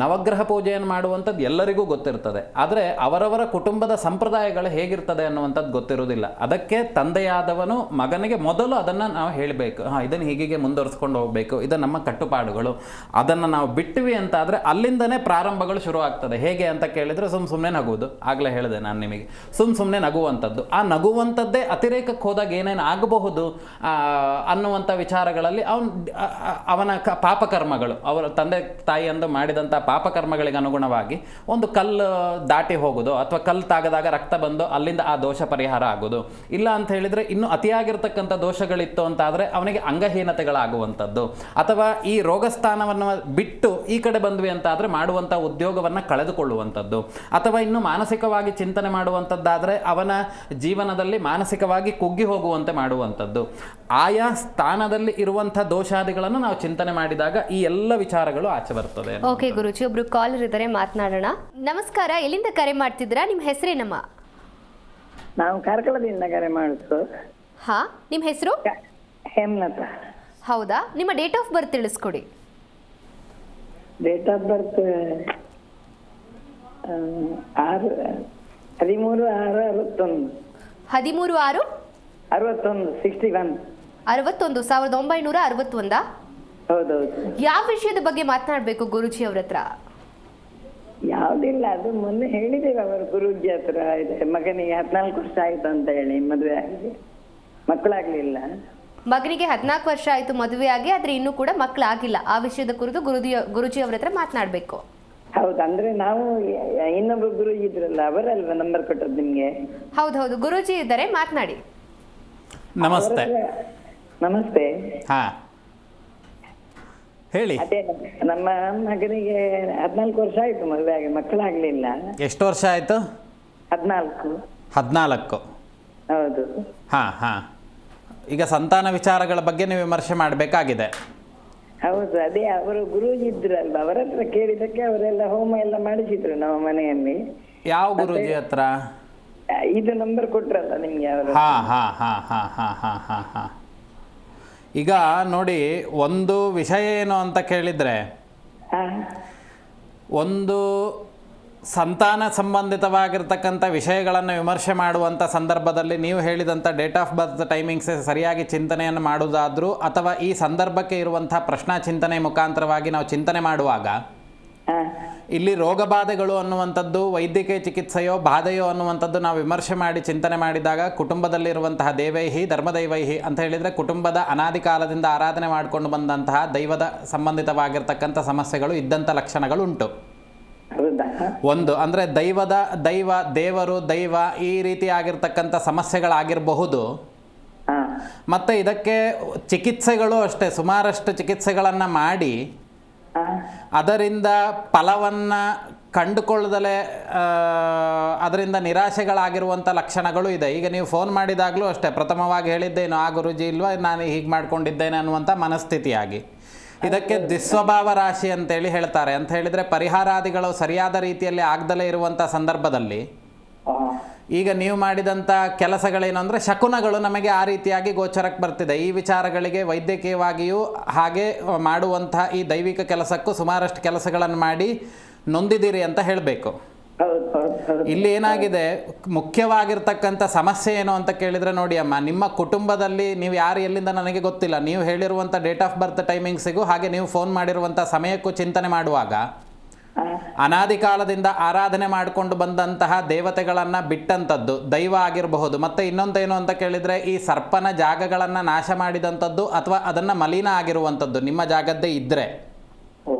ನವಗ್ರಹ ಪೂಜೆಯನ್ನು ಮಾಡುವಂಥದ್ದು ಎಲ್ಲರಿಗೂ ಗೊತ್ತಿರ್ತದೆ, ಆದರೆ ಅವರವರ ಕುಟುಂಬದ ಸಂಪ್ರದಾಯಗಳು ಹೇಗಿರ್ತದೆ ಅನ್ನುವಂಥದ್ದು ಗೊತ್ತಿರೋದಿಲ್ಲ. ಅದಕ್ಕೆ ತಂದೆಯಾದವನು ಮಗನಿಗೆ ಮೊದಲು ಅದನ್ನು ನಾವು ಹೇಳಬೇಕು, ಇದನ್ನು ಹೀಗೆ ಮುಂದುವರಿಸ್ಕೊಂಡು ಹೋಗಬೇಕು, ಇದು ನಮ್ಮ ಕಟ್ಟುಪಾಡುಗಳು. ಅದನ್ನು ನಾವು ಬಿಟ್ಟಿವಿ ಅಂತ ಆದರೆ ಅಲ್ಲಿಂದನೇ ಪ್ರಾರಂಭಗಳು ಶುರು ಆಗ್ತದೆ. ಹೇಗೆ ಅಂತ ಕೇಳಿದರೆ, ಸುಮ್ಮನೆ ನಗುವುದು. ಆಗಲೇ ಹೇಳಿದೆ ನಾನು ನಿಮಗೆ, ಸುಮ್ಮನೆ ನಗುವಂಥದ್ದು. ಆ ನಗುವಂಥದ್ದೇ ಅತಿರೇಕಕ್ಕೆ ಹೋದಾಗ ಏನೇನು ಆಗಬಹುದು ಅನ್ನುವಂಥ ವಿಚಾರಗಳಲ್ಲಿ ಅವನ ಪಾಪಕರ್ಮಗಳು, ಅವರ ತಂದೆ ತಾಯಿಯಂದು ಮಾಡಿದಂಥ ಮಾಡಿದಂಥ ಪಾಪಕರ್ಮಗಳಿಗೆ ಅನುಗುಣವಾಗಿ ಒಂದು ಕಲ್ಲು ದಾಟಿ ಹೋಗೋದು ಅಥವಾ ಕಲ್ಲು ತಾಗದಾಗ ರಕ್ತ ಬಂದು ಅಲ್ಲಿಂದ ಆ ದೋಷ ಪರಿಹಾರ ಆಗೋದು. ಇಲ್ಲ ಅಂತ ಹೇಳಿದರೆ ಇನ್ನು ಅತಿಯಾಗಿರ್ತಕ್ಕಂಥ ದೋಷಗಳಿತ್ತು ಅಂತ ಆದರೆ ಅವನಿಗೆ ಅಂಗಹೀನತೆಗಳಾಗುವಂಥದ್ದು, ಅಥವಾ ಈ ರೋಗಸ್ಥಾನವನ್ನು ಬಿಟ್ಟು ಈ ಕಡೆ ಬಂದ್ವಿ ಅಂತ ಆದರೆ ಮಾಡುವಂಥ ಉದ್ಯೋಗವನ್ನು ಕಳೆದುಕೊಳ್ಳುವಂಥದ್ದು, ಅಥವಾ ಇನ್ನು ಮಾನಸಿಕವಾಗಿ ಚಿಂತನೆ ಮಾಡುವಂಥದ್ದಾದರೆ ಅವನ ಜೀವನದಲ್ಲಿ ಮಾನಸಿಕವಾಗಿ ಕುಗ್ಗಿ ಹೋಗುವಂತೆ ಮಾಡುವಂಥದ್ದು. ಆಯಾ ಸ್ಥಾನದಲ್ಲಿ ಇರುವಂಥ ದೋಷಾದಿಗಳನ್ನು ನಾವು ಚಿಂತನೆ ಮಾಡಿದಾಗ ಈ ಎಲ್ಲ ವಿಚಾರಗಳು ಆಚೆ ಬರ್ತದೆ. ಓಕೆ ಗುರುಜಿ, ಒಬ್ರು ಕಾಲರ್ ಇದ್ದಾರೆ, ಮಾತನಾಡೋಣ. ನಮಸ್ಕಾರ, ಎಲ್ಲಿಂದ ಕರೆ ಮಾಡ್ತಿದ್ದೀರಾ? ನಿಮ್ಮ ಹೆಸರೇನಮ್ಮ? ನಾವು ಕಾರ್ಕಳದಿಂದ ಕರೆ ಮಾಡುದು. ಹಾ, ನಿಮ್ಮ ಹೆಸರು? ಹೇಮಲತಾ. ಹೌದಾ, ನಿಮ್ಮ ಡೇಟ್ ಆಫ್ ಬರ್ತ್ ತಿಳಿಸ್ಕೊಡಿ. Date of birth 13/6/61. 13/6/61. 1961. ಹೌದೌದು. ಯಾವ ವಿಷಯದ ಬಗ್ಗೆ ಮಾತನಾಡಬೇಕು ಗುರುಜಿ ಅವ್ರ ಹತ್ರ? ಯಾವ್ದಿಲ್ಲ, ಅದು ಮೊನ್ನೆ ಹೇಳಿದ್ದೇವೆ ಅವರು ಗುರುಜಿ ಹತ್ರ. ಇದೆ ಮಗನಿಗೆ 14 ವರ್ಷ ಆಯ್ತು ಅಂತ ಹೇಳಿ ಮದುವೆ ಆಗಿ ಮಕ್ಕಳಾಗ್ಲಿಲ್ಲ. ಮಗನಿಗೆ 14 ವರ್ಷ ಆಯ್ತು ಮದುವೆ ಆಗಿ, ಆದ್ರೆ ಇನ್ನೂ ಕೂಡ ಮಕ್ಕಳಾಗಿಲ್ಲ. ಆ ವಿಷಯದ ಕುರಿತು ಗುರುಜಿ ಅವ್ರ ಹತ್ರ ಮಾತನಾಡಬೇಕು. ಹೌದು, ಅಂದ್ರೆ ನಾವು ಇನ್ನೊಬ್ಬ ಗುರುಜಿ ಇದ್ರಲ್ಲ, ಅವರಲ್ವಾ ನಂಬರ್ ಕೊಟ್ಟದ್ದು ನಿಮ್ಗೆ? ಹೌದೌದು, ಗುರುಜಿ ಇದ್ದಾರೆ, ಮಾತನಾಡಿ. ನಮಸ್ತೆ. ನಮಸ್ತೆ. ಹಾ, ಹೇಳಿ. ಅದೇ ನಮ್ಮ ಮಗನಿಗೆ 14 ವರ್ಷ ಆಯ್ತು ಮದುವೆ ಆಗಿ, ಮಕ್ಕಳಾಗ್ಲಿಲ್ಲ. ಎಷ್ಟು ವರ್ಷ ಆಯ್ತು? 14. ಹೌದು. ಹಾ ಹಾ, ಈಗ ಸಂತಾನ ವಿಚಾರಗಳ ಬಗ್ಗೆ ನೀವು ವಿಮರ್ಶೆ ಮಾಡಬೇಕಾಗಿದೆ. ಹೌದು, ಅದೇ ಅವರು ಗುರುಜಿ ಇದ್ರಲ್ವ, ಅವರ ಹತ್ರ ಕೇಳಿದಕ್ಕೆ ಅವರೆಲ್ಲ ಹೋಮ ಎಲ್ಲ ಮಾಡಿಸಿದ್ರು ನಮ್ಮ ಮನೆಯಲ್ಲಿ. ಯಾವ ಗುರುಜಿ ಹತ್ರ? ಇದು ನಂಬರ್ ಕೊಟ್ರಲ್ಲ ನಿಮ್ಗೆ ಅವರು. ಹಾ ಹಾ ಹಾ ಹಾ ಹಾ ಹಾ ಹಾ ಹಾ. ಈಗ ನೋಡಿ, ಒಂದು ವಿಷಯ ಏನು ಅಂತ ಕೇಳಿದರೆ, ಒಂದು ಸಂತಾನ ಸಂಬಂಧಿತವಾಗಿರ್ತಕ್ಕಂಥ ವಿಷಯಗಳನ್ನು ವಿಮರ್ಶೆ ಮಾಡುವಂಥ ಸಂದರ್ಭದಲ್ಲಿ ನೀವು ಹೇಳಿದಂಥ ಡೇಟ್ ಆಫ್ ಬರ್ತ್ ಟೈಮಿಂಗ್ಸ್ ಸರಿಯಾಗಿ ಚಿಂತನೆಯನ್ನು ಮಾಡುವುದಾದರೂ, ಅಥವಾ ಈ ಸಂದರ್ಭಕ್ಕೆ ಇರುವಂಥ ಪ್ರಶ್ನಾ ಚಿಂತನೆ ಮುಖಾಂತರವಾಗಿ ನಾವು ಚಿಂತನೆ ಮಾಡುವಾಗ ಇಲ್ಲಿ ರೋಗಬಾಧೆಗಳು ಅನ್ನುವಂಥದ್ದು ವೈದ್ಯಕೀಯ ಚಿಕಿತ್ಸೆಯೋ ಬಾಧೆಯೋ ಅನ್ನುವಂಥದ್ದು ನಾವು ವಿಮರ್ಶೆ ಮಾಡಿ ಚಿಂತನೆ ಮಾಡಿದಾಗ ಕುಟುಂಬದಲ್ಲಿರುವಂತಹ ದೇವೈಹಿ ಧರ್ಮದೈವೈಹಿ ಅಂತ ಹೇಳಿದರೆ ಕುಟುಂಬದ ಅನಾದಿ ಕಾಲದಿಂದ ಆರಾಧನೆ ಮಾಡಿಕೊಂಡು ಬಂದಂತಹ ದೈವದ ಸಂಬಂಧಿತವಾಗಿರ್ತಕ್ಕಂಥ ಸಮಸ್ಯೆಗಳು ಇದ್ದಂಥ ಲಕ್ಷಣಗಳುಂಟು. ಒಂದು ಅಂದರೆ ದೇವರು ದೈವ ಈ ರೀತಿಯಾಗಿರ್ತಕ್ಕಂಥ ಸಮಸ್ಯೆಗಳಾಗಿರಬಹುದು. ಮತ್ತು ಇದಕ್ಕೆ ಚಿಕಿತ್ಸೆಗಳು ಅಷ್ಟೇ, ಸುಮಾರಷ್ಟು ಚಿಕಿತ್ಸೆಗಳನ್ನು ಮಾಡಿ ಅದರಿಂದ ಫಲವನ್ನು ಕಂಡುಕೊಳ್ಳದಲೇ ಅದರಿಂದ ನಿರಾಶೆಗಳಾಗಿರುವಂಥ ಲಕ್ಷಣಗಳು ಇದೆ. ಈಗ ನೀವು ಫೋನ್ ಮಾಡಿದಾಗಲೂ ಅಷ್ಟೇ, ಪ್ರಥಮವಾಗಿ ಹೇಳಿದ್ದೇನು ಆ ಗುರುಜಿ ಇಲ್ವಾ, ನಾನು ಹೀಗೆ ಮಾಡ್ಕೊಂಡಿದ್ದೇನೆ ಅನ್ನುವಂಥ ಮನಸ್ಥಿತಿಯಾಗಿ. ಇದಕ್ಕೆ ದುಸ್ವಭಾವ ರಾಶಿ ಅಂತೇಳಿ ಹೇಳ್ತಾರೆ. ಅಂತ ಹೇಳಿದರೆ ಪರಿಹಾರಾದಿಗಳು ಸರಿಯಾದ ರೀತಿಯಲ್ಲಿ ಆಗದಲೇ ಇರುವಂಥ ಸಂದರ್ಭದಲ್ಲಿ ಈಗ ನೀವು ಮಾಡಿದಂಥ ಕೆಲಸಗಳೇನು ಅಂದರೆ ಶಕುನಗಳು ನಮಗೆ ಆ ರೀತಿಯಾಗಿ ಗೋಚರಕ್ಕೆ ಬರ್ತಿದೆ. ಈ ವಿಚಾರಗಳಿಗೆ ವೈದ್ಯಕೀಯವಾಗಿಯೂ ಹಾಗೆ ಮಾಡುವಂಥ ಈ ದೈವಿಕ ಕೆಲಸಕ್ಕೂ ಸುಮಾರಷ್ಟು ಕೆಲಸಗಳನ್ನು ಮಾಡಿ ನೊಂದಿದ್ದೀರಿ ಅಂತ ಹೇಳಬೇಕು. ಇಲ್ಲಿ ಏನಾಗಿದೆ, ಮುಖ್ಯವಾಗಿರ್ತಕ್ಕಂಥ ಸಮಸ್ಯೆ ಏನು ಅಂತ ಕೇಳಿದರೆ, ನೋಡಿ ಅಮ್ಮ, ನಿಮ್ಮ ಕುಟುಂಬದಲ್ಲಿ ನೀವು ಯಾರು ಎಲ್ಲಿಂದ ನನಗೆ ಗೊತ್ತಿಲ್ಲ, ನೀವು ಹೇಳಿರುವಂಥ ಡೇಟ್ ಆಫ್ ಬರ್ತ್ ಟೈಮಿಂಗ್ಸಿಗೂ ಹಾಗೆ ನೀವು ಫೋನ್ ಮಾಡಿರುವಂಥ ಸಮಯಕ್ಕೂ ಚಿಂತನೆ ಮಾಡುವಾಗ ಅನಾದಿ ಕಾಲದಿಂದ ಆರಾಧನೆ ಮಾಡಿಕೊಂಡು ಬಂದಂತಹ ದೇವತೆಗಳನ್ನು ಬಿಟ್ಟಂಥದ್ದು ದೈವ ಆಗಿರಬಹುದು. ಮತ್ತು ಇನ್ನೊಂದೇನು ಅಂತ ಕೇಳಿದರೆ, ಈ ಸರ್ಪನ ಜಾಗಗಳನ್ನು ನಾಶ ಮಾಡಿದಂಥದ್ದು ಅಥವಾ ಅದನ್ನು ಮಲಿನ ಆಗಿರುವಂಥದ್ದು ನಿಮ್ಮ ಜಾಗದ್ದೇ ಇದ್ದರೆ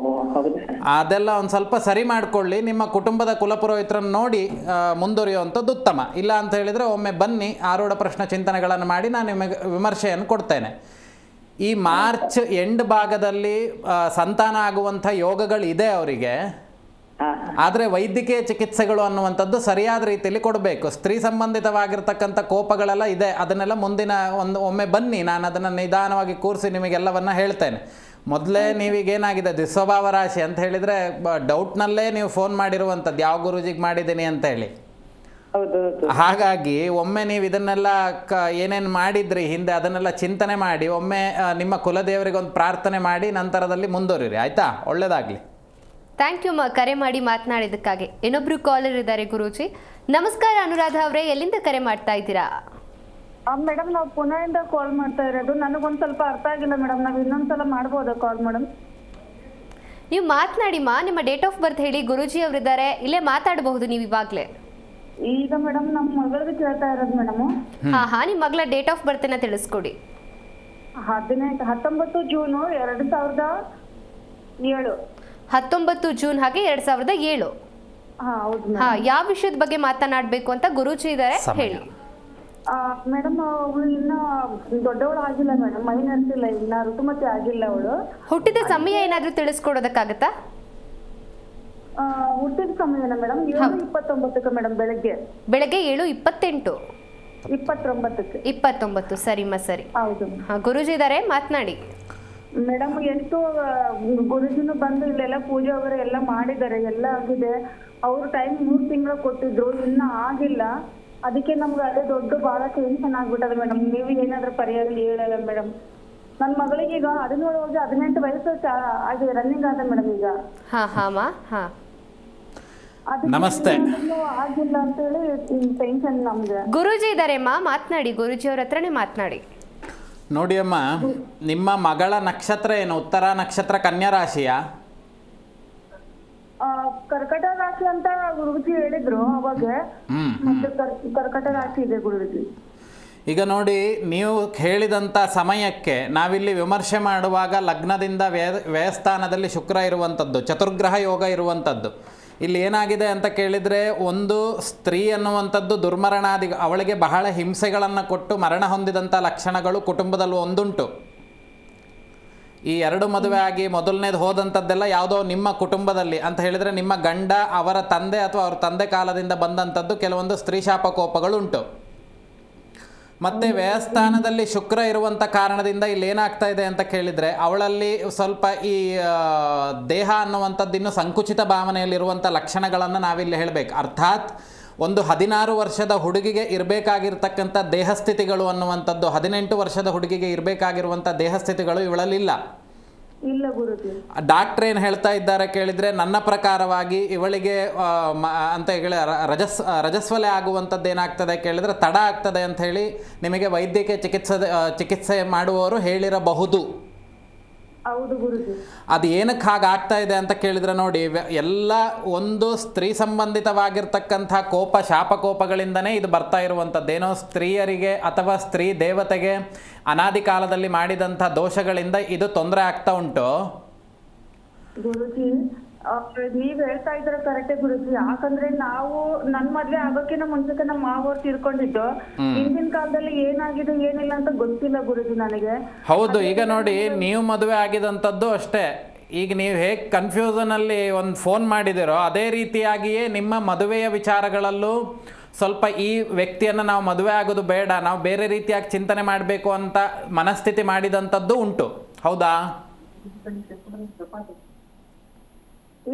ಅದೆಲ್ಲ ಒಂದು ಸ್ವಲ್ಪ ಸರಿ ಮಾಡಿಕೊಳ್ಳಿ. ನಿಮ್ಮ ಕುಟುಂಬದ ಕುಲಪುರೋಹಿತರನ್ನು ನೋಡಿ ಮುಂದುವರಿಯುವಂಥದ್ದು ಉತ್ತಮ. ಇಲ್ಲ ಅಂತ ಹೇಳಿದರೆ ಒಮ್ಮೆ ಬನ್ನಿ, ಆರೂಢ ಪ್ರಶ್ನೆ ಚಿಂತನೆಗಳನ್ನು ಮಾಡಿ ನಾನು ನಿಮಗೆ ವಿಮರ್ಶೆಯನ್ನು ಕೊಡ್ತೇನೆ. ಈ ಮಾರ್ಚ್ ಎಂಡ್ ಭಾಗದಲ್ಲಿ ಸಂತಾನ ಆಗುವಂಥ ಯೋಗಗಳಿದೆ ಅವರಿಗೆ, ಆದರೆ ವೈದ್ಯಕೀಯ ಚಿಕಿತ್ಸೆಗಳು ಅನ್ನುವಂಥದ್ದು ಸರಿಯಾದ ರೀತಿಯಲ್ಲಿ ಕೊಡಬೇಕು. ಸ್ತ್ರೀ ಸಂಬಂಧಿತವಾಗಿರ್ತಕ್ಕಂಥ ಕೋಪಗಳೆಲ್ಲ ಇದೆ, ಅದನ್ನೆಲ್ಲ ಮುಂದಿನ ಒಮ್ಮೆ ಬನ್ನಿ, ನಾನು ಅದನ್ನು ನಿಧಾನವಾಗಿ ಕೂರಿಸಿ ನಿಮಗೆಲ್ಲವನ್ನ ಹೇಳ್ತೇನೆ. ಮೊದಲೇ ನೀವೀಗೇನಾಗಿದೆ ದುಸ್ವಭಾವ ರಾಶಿ ಅಂತ ಹೇಳಿದರೆ ಡೌಟ್ನಲ್ಲೇ ನೀವು ಫೋನ್ ಮಾಡಿರುವಂಥದ್ದು ಯಾವ ಗುರುಜಿಗೆ ಮಾಡಿದ್ದೀನಿ ಅಂತ ಹೇಳಿ. ಹಾಗಾಗಿ ಒಮ್ಮೆ ನೀವು ಇದನ್ನೆಲ್ಲ ಏನೇನು ಮಾಡಿದ್ರಿ ಹಿಂದೆ ಅದನ್ನೆಲ್ಲ ಚಿಂತನೆ ಮಾಡಿ ಒಮ್ಮೆ ನಿಮ್ಮ ಕುಲದೇವರಿಗೆ ಒಂದು ಪ್ರಾರ್ಥನೆ ಮಾಡಿ ನಂತರದಲ್ಲಿ ಮುಂದುವರಿರಿ. ಆಯಿತಾ? ಒಳ್ಳೆಯದಾಗಲಿ. ಥ್ಯಾಂಕ್ ಯು ಕರೆ ಮಾಡಿ ಮಾತನಾಡಿದ್ದಕ್ಕಾಗಿ. ಇನ್ನೊಬ್ರು ಕಾಲರ್ ಇದ್ದಾರೆ ಗುರೂಜಿ. ನಮಸ್ಕಾರ ಅನುರಾಧ ಅವರೇ, ಎಲ್ಲಿಂದ ಕರೆ ಮಾಡ್ತಾ ಇದ್ದೀರಾ? ಮೇಡಮ್, ನಾವು ಪುಣೆಯಿಂದ ಕಾಲ್ ಮಾಡ್ತಾ ಇರೋದು. ನನಗೊಂದು ಸ್ವಲ್ಪ ಅರ್ಥ ಆಗಿಲ್ಲ ಮೇಡಮ್, ನಾವು ಇನ್ನೊಂದ್ಸಲ ಮಾಡ್ಬೋದಾ ಕಾಲ್ ಮೇಡಮ್? ನೀವು ಮಾತನಾಡಿಮ್ಮ, ನಿಮ್ಮ ಡೇಟ್ ಆಫ್ ಬರ್ತ್ ಹೇಳಿ, ಗುರೂಜಿ ಅವರಿದ್ದಾರೆ, ಇಲ್ಲೇ ಮಾತಾಡಬಹುದು ನೀವು ಇವಾಗಲೇ. ಈಗ ಮೇಡಮ್ ನಮ್ಮ ಮಗಳಿಗೆ ಕೇಳ್ತಾ ಇರೋದು ಮೇಡಮ್. ಹಾ, ನಿಮ್ಮ ಮಗಳ ಡೇಟ್ ಆಫ್ ಬರ್ತನ್ನ ತಿಳಿಸ್ಕೊಡಿ. 19 ಜೂನು 2007. 19 ಜೂನ್ ಹಾಗೆ 2007. ಹಾ ಹೌದು ಹಾ, ಮೇಡಮ್. ಯಾವ ವಿಷಯದ ಬಗ್ಗೆ ಮಾತನಾಡಬೇಕು ಅಂತ ಗುರೂಜಿ ಇದ್ದಾರೆ, ಹೇಳಿ. ಮೇಡಮ್ ಅವಳು ಇನ್ನ ದೊಡ್ಡವಳು ಆಗಿಲ್ಲ ಮೇಡಮ್, ಮೈನರ್ಸ್ ಇಲ್ಲ, ಇನ್ನ ಋತುಮತಿ ಆಗಿಲ್ಲ ಅವಳು. ಹುಟ್ಟಿದ ಸಮಯ ಏನಾದ್ರೂ ತಿಳಿಸ್ಕೊಡೋದಕ್ಕಾಗತ್ತಾ? ಹುಟ್ಟಿದ ಸಮಯನ ಮೇಡಮ್ 7:29 ಮೇಡಮ್, ಬೆಳಗ್ಗೆ ಬೆಳಗ್ಗೆ 7:28. 29ಕ್ಕೆ. 29, ಸರಿಮ್ಮ ಸರಿ. ಹೌದು ಹಾ, ಗುರೂಜಿ ಇದ್ದಾರೆ, ಮಾತನಾಡಿ. ಮೇಡಮ್ ಎಷ್ಟು ಗುರುಜಿನೂ ಬಂದು ಇಲ್ಲೆಲ್ಲ ಪೂಜೆ ಅವರು ಎಲ್ಲ ಮಾಡಿದ್ದಾರೆ, ಎಲ್ಲ ಆಗಿದೆ. ಅವರು ಟೈಮ್ 3 ತಿಂಗಳು ಕೊಟ್ಟಿದ್ರು, ಇನ್ನ ಆಗಿಲ್ಲ. ಅದಕ್ಕೆ ನಮ್ಗೆ ಅದೇ ದೊಡ್ಡ ಬಹಳ ಟೆನ್ಷನ್ ಆಗ್ಬಿಟ್ಟದೆ ಮೇಡಮ್. ನೀವು ಏನಾದ್ರೂ ಪರಿಹಾರ ಹೇಳಲ್ಲ ಮೇಡಮ್. ನನ್ನ ಮಗಳಿಗೆ ಈಗ 17 ಹೋಗಿ 18 ವಯಸ್ಸು ಆಗಿದೆ, ರನ್ನಿಂಗ್ ಆದ ಮೇಡಮ್ ಈಗ. ಹಾ ಹಾ ಮಾ, ಹಾ. ಅದಕ್ಕೆ ನಮಸ್ತೆ. ಇನ್ನೂ ಆಗಿಲ್ಲ ಅಂತ ಹೇಳಿ ಟೆನ್ಷನ್ ನಮ್ಗೆ. ಗುರೂಜಿ ಇದ್ದಾರೆ ಅಮ್ಮ, ಮಾತನಾಡಿ. ಗುರೂಜಿ ಅವ್ರ ಹತ್ರನೇ ಮಾತನಾಡಿ. ನೋಡಿ ಅಮ್ಮ, ನಿಮ್ಮ ಮಗಳ ನಕ್ಷತ್ರ ಏನು? ಉತ್ತರ ನಕ್ಷತ್ರ, ಕನ್ಯಾ ರಾಶಿಯ? ಕರ್ಕಟ ರಾಶಿ ಅಂತ ಗುರುಜಿ ಹೇಳಿದ್ರು ಅವಾಗ. ಮತ್ತೆ ಕರ್ಕಟ ರಾಶಿ ಇದೆ ಗುರುಜಿ. ಈಗ ನೋಡಿ, ನೀವು ಹೇಳಿದಂಥ ಸಮಯಕ್ಕೆ ನಾವಿಲ್ಲಿ ವಿಮರ್ಶೆ ಮಾಡುವಾಗ ಲಗ್ನದಿಂದ ವ್ಯಯಸ್ಥಾನದಲ್ಲಿ ಶುಕ್ರ ಇರುವಂಥದ್ದು, ಚತುರ್ಗ್ರಹ ಯೋಗ ಇರುವಂಥದ್ದು. ಇಲ್ಲಿ ಏನಾಗಿದೆ ಅಂತ ಕೇಳಿದರೆ, ಒಂದು ಸ್ತ್ರೀ ಅನ್ನುವಂಥದ್ದು ದುರ್ಮರಣಾದಿ, ಅವಳಿಗೆ ಬಹಳ ಹಿಂಸೆಗಳನ್ನು ಕೊಟ್ಟು ಮರಣ ಹೊಂದಿದಂಥ ಲಕ್ಷಣಗಳು ಕುಟುಂಬದಲ್ಲಿ ಒಂದುಂಟು. ಈ 2 ಮದುವೆ ಆಗಿ ಮೊದಲನೇದು ಹೋದಂಥದ್ದೆಲ್ಲ ಯಾವುದೋ ನಿಮ್ಮ ಕುಟುಂಬದಲ್ಲಿ ಅಂತ ಹೇಳಿದರೆ, ನಿಮ್ಮ ಗಂಡ ಅವರ ತಂದೆ ಅಥವಾ ಅವ್ರ ತಂದೆ ಕಾಲದಿಂದ ಬಂದಂಥದ್ದು ಕೆಲವೊಂದು ಸ್ತ್ರೀ ಶಾಪಕೋಪಗಳುಂಟು. ಮತ್ತು ವ್ಯಯಸ್ಥಾನದಲ್ಲಿ ಶುಕ್ರ ಇರುವಂಥ ಕಾರಣದಿಂದ ಇಲ್ಲಿ ಏನಾಗ್ತಾ ಇದೆ ಅಂತ ಕೇಳಿದರೆ, ಅವಳಲ್ಲಿ ಸ್ವಲ್ಪ ಈ ದೇಹ ಅನ್ನುವಂಥದ್ದು ಇನ್ನೂ ಸಂಕುಚಿತ ಭಾವನೆಯಲ್ಲಿರುವಂಥ ಲಕ್ಷಣಗಳನ್ನು ನಾವಿಲ್ಲಿ ಹೇಳಬೇಕು. ಅರ್ಥಾತ್ ಒಂದು 16 ವರ್ಷದ ಹುಡುಗಿಗೆ ಇರಬೇಕಾಗಿರ್ತಕ್ಕಂಥ ದೇಹಸ್ಥಿತಿಗಳು ಅನ್ನುವಂಥದ್ದು 18 ವರ್ಷದ ಹುಡುಗಿಗೆ ಇರಬೇಕಾಗಿರುವಂಥ ದೇಹಸ್ಥಿತಿಗಳು ಇವಳಲ್ಲಿಲ್ಲ. ಇಲ್ಲ ಗುರುಜಿ. ಡಾಕ್ಟ್ರ್ ಏನು ಹೇಳ್ತಾ ಇದ್ದಾರೆ ಕೇಳಿದರೆ, ನನ್ನ ಪ್ರಕಾರವಾಗಿ ಇವಳಿಗೆ ಅಂತ ಹೇಳಿ ರಜಸ್ವಲೆ ಆಗುವಂಥದ್ದು ಏನಾಗ್ತದೆ ಕೇಳಿದರೆ ತಡ ಆಗ್ತದೆ ಅಂತ ಹೇಳಿ ನಿಮಗೆ ವೈದ್ಯಕೀಯ ಚಿಕಿತ್ಸೆ ಮಾಡುವವರು ಹೇಳಿರಬಹುದು. ಹೌದು ಗುರುಜಿ. ಅದು ಏನಕ್ಕೆ ಹಾಗಾಗ್ತಾ ಇದೆ ಅಂತ ಕೇಳಿದರೆ ನೋಡಿ, ಎಲ್ಲ ಒಂದು ಸ್ತ್ರೀ ಸಂಬಂಧಿತವಾಗಿರ್ತಕ್ಕಂಥ ಕೋಪ ಶಾಪಕೋಪಗಳಿಂದನೇ ಇದು ಬರ್ತಾ ಇರುವಂಥದ್ದೇನೋ ಸ್ತ್ರೀಯರಿಗೆ ಅಥವಾ ಸ್ತ್ರೀ ದೇವತೆಗೆ ಅನಾದಿ ಕಾಲದಲ್ಲಿ ಮಾಡಿದಂಥ ದೋಷಗಳಿಂದ ಇದು ತೊಂದರೆ ಆಗ್ತಾ ಉಂಟು. ಗುರುಜಿ ನೀವ್ ಹೇಳ್ತಾ ಇದ್ರೆ ಕರೆಕ್ಟೇ ಗುರುಜಿ. ಯಾಕಂದ್ರೆ ನಾವು ನನ್ ಮದ್ವೆ ಆಗೋಕ್ಕಿಂತ ಮುಂಚೆಗೆ ನಮ್ಮ ಮಾವರು ತೀರ್ಕೊಂಡಿದ್ದು, ಹಿಂದಿನ ಕಾಲದಲ್ಲಿ ಏನಾಗಿದೆ ಏನಿಲ್ಲ ಅಂತ ಗೊತ್ತಿಲ್ಲ ಗುರುಜಿ ನನಗೆ. ಹೌದು, ಈಗ ನೋಡಿ, ನೀವು ಮದುವೆ ಆಗಿದಂಥದ್ದು ಅಷ್ಟೇ. ಈಗ ನೀವು ಹೇಗೆ ಕನ್ಫ್ಯೂಷನಲ್ಲಿ ಒಂದು ಫೋನ್ ಮಾಡಿದಿರೋ ಅದೇ ರೀತಿಯಾಗಿಯೇ ನಿಮ್ಮ ಮದುವೆಯ ವಿಚಾರಗಳಲ್ಲೂ ಸ್ವಲ್ಪ ಈ ವ್ಯಕ್ತಿಯನ್ನು ನಾವು ಮದುವೆ ಆಗೋದು ಬೇಡ, ನಾವು ಬೇರೆ ರೀತಿಯಾಗಿ ಚಿಂತನೆ ಮಾಡಬೇಕು ಅಂತ ಮನಸ್ಥಿತಿ ಮಾಡಿದಂಥದ್ದು ಉಂಟು. ಹೌದಾ?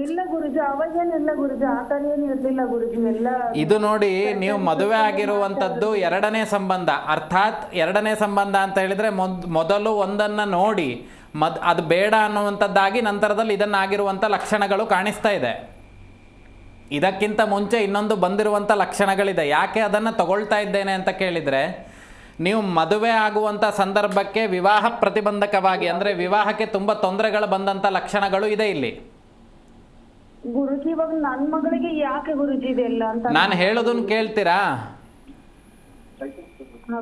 ಇಲ್ಲ ಗುರುಜಿ, ಅವಾಗೇನಿಲ್ಲ ಗುರುಜಿ, ಆತರ ಏನು ಇರ್ಲಿಲ್ಲ ಗುರುಜಿ. ಎಲ್ಲ ಇದು ನೋಡಿ, ನೀವು ಮದುವೆ ಆಗಿರುವಂಥದ್ದು 2ನೇ ಸಂಬಂಧ. ಅರ್ಥಾತ್ 2ನೇ ಸಂಬಂಧ ಅಂತ ಹೇಳಿದರೆ ಮೊದಲು ಒಂದನ್ನು ನೋಡಿ ಅದು ಬೇಡ ಅನ್ನುವಂಥದ್ದಾಗಿ ನಂತರದಲ್ಲಿ ಇದನ್ನಾಗಿರುವಂಥ ಲಕ್ಷಣಗಳು ಕಾಣಿಸ್ತಾ ಇದೆ. ಇದಕ್ಕಿಂತ ಮುಂಚೆ ಇನ್ನೊಂದು ಬಂದಿರುವಂಥ ಲಕ್ಷಣಗಳಿದೆ. ಯಾಕೆ ಅದನ್ನು ತಗೊಳ್ತಾ ಇದ್ದೇನೆ ಅಂತ ಕೇಳಿದರೆ, ನೀವು ಮದುವೆ ಆಗುವಂಥ ಸಂದರ್ಭಕ್ಕೆ ವಿವಾಹ ಪ್ರತಿಬಂಧಕವಾಗಿ, ಅಂದರೆ ವಿವಾಹಕ್ಕೆ ತುಂಬ ತೊಂದರೆಗಳು ಬಂದಂಥ ಲಕ್ಷಣಗಳು ಇದೆ ಇಲ್ಲಿ. ಗುರುಜಿ ಇವಾಗ ನನ್ ಮಗಳಿಗೆ ಯಾಕೆ ಗುರುಜಿ ಇದೆಲ್ಲ ಅಂತ ನಾನು ಹೇಳೋದನ್ನು ಕೇಳ್ತೀರಾ?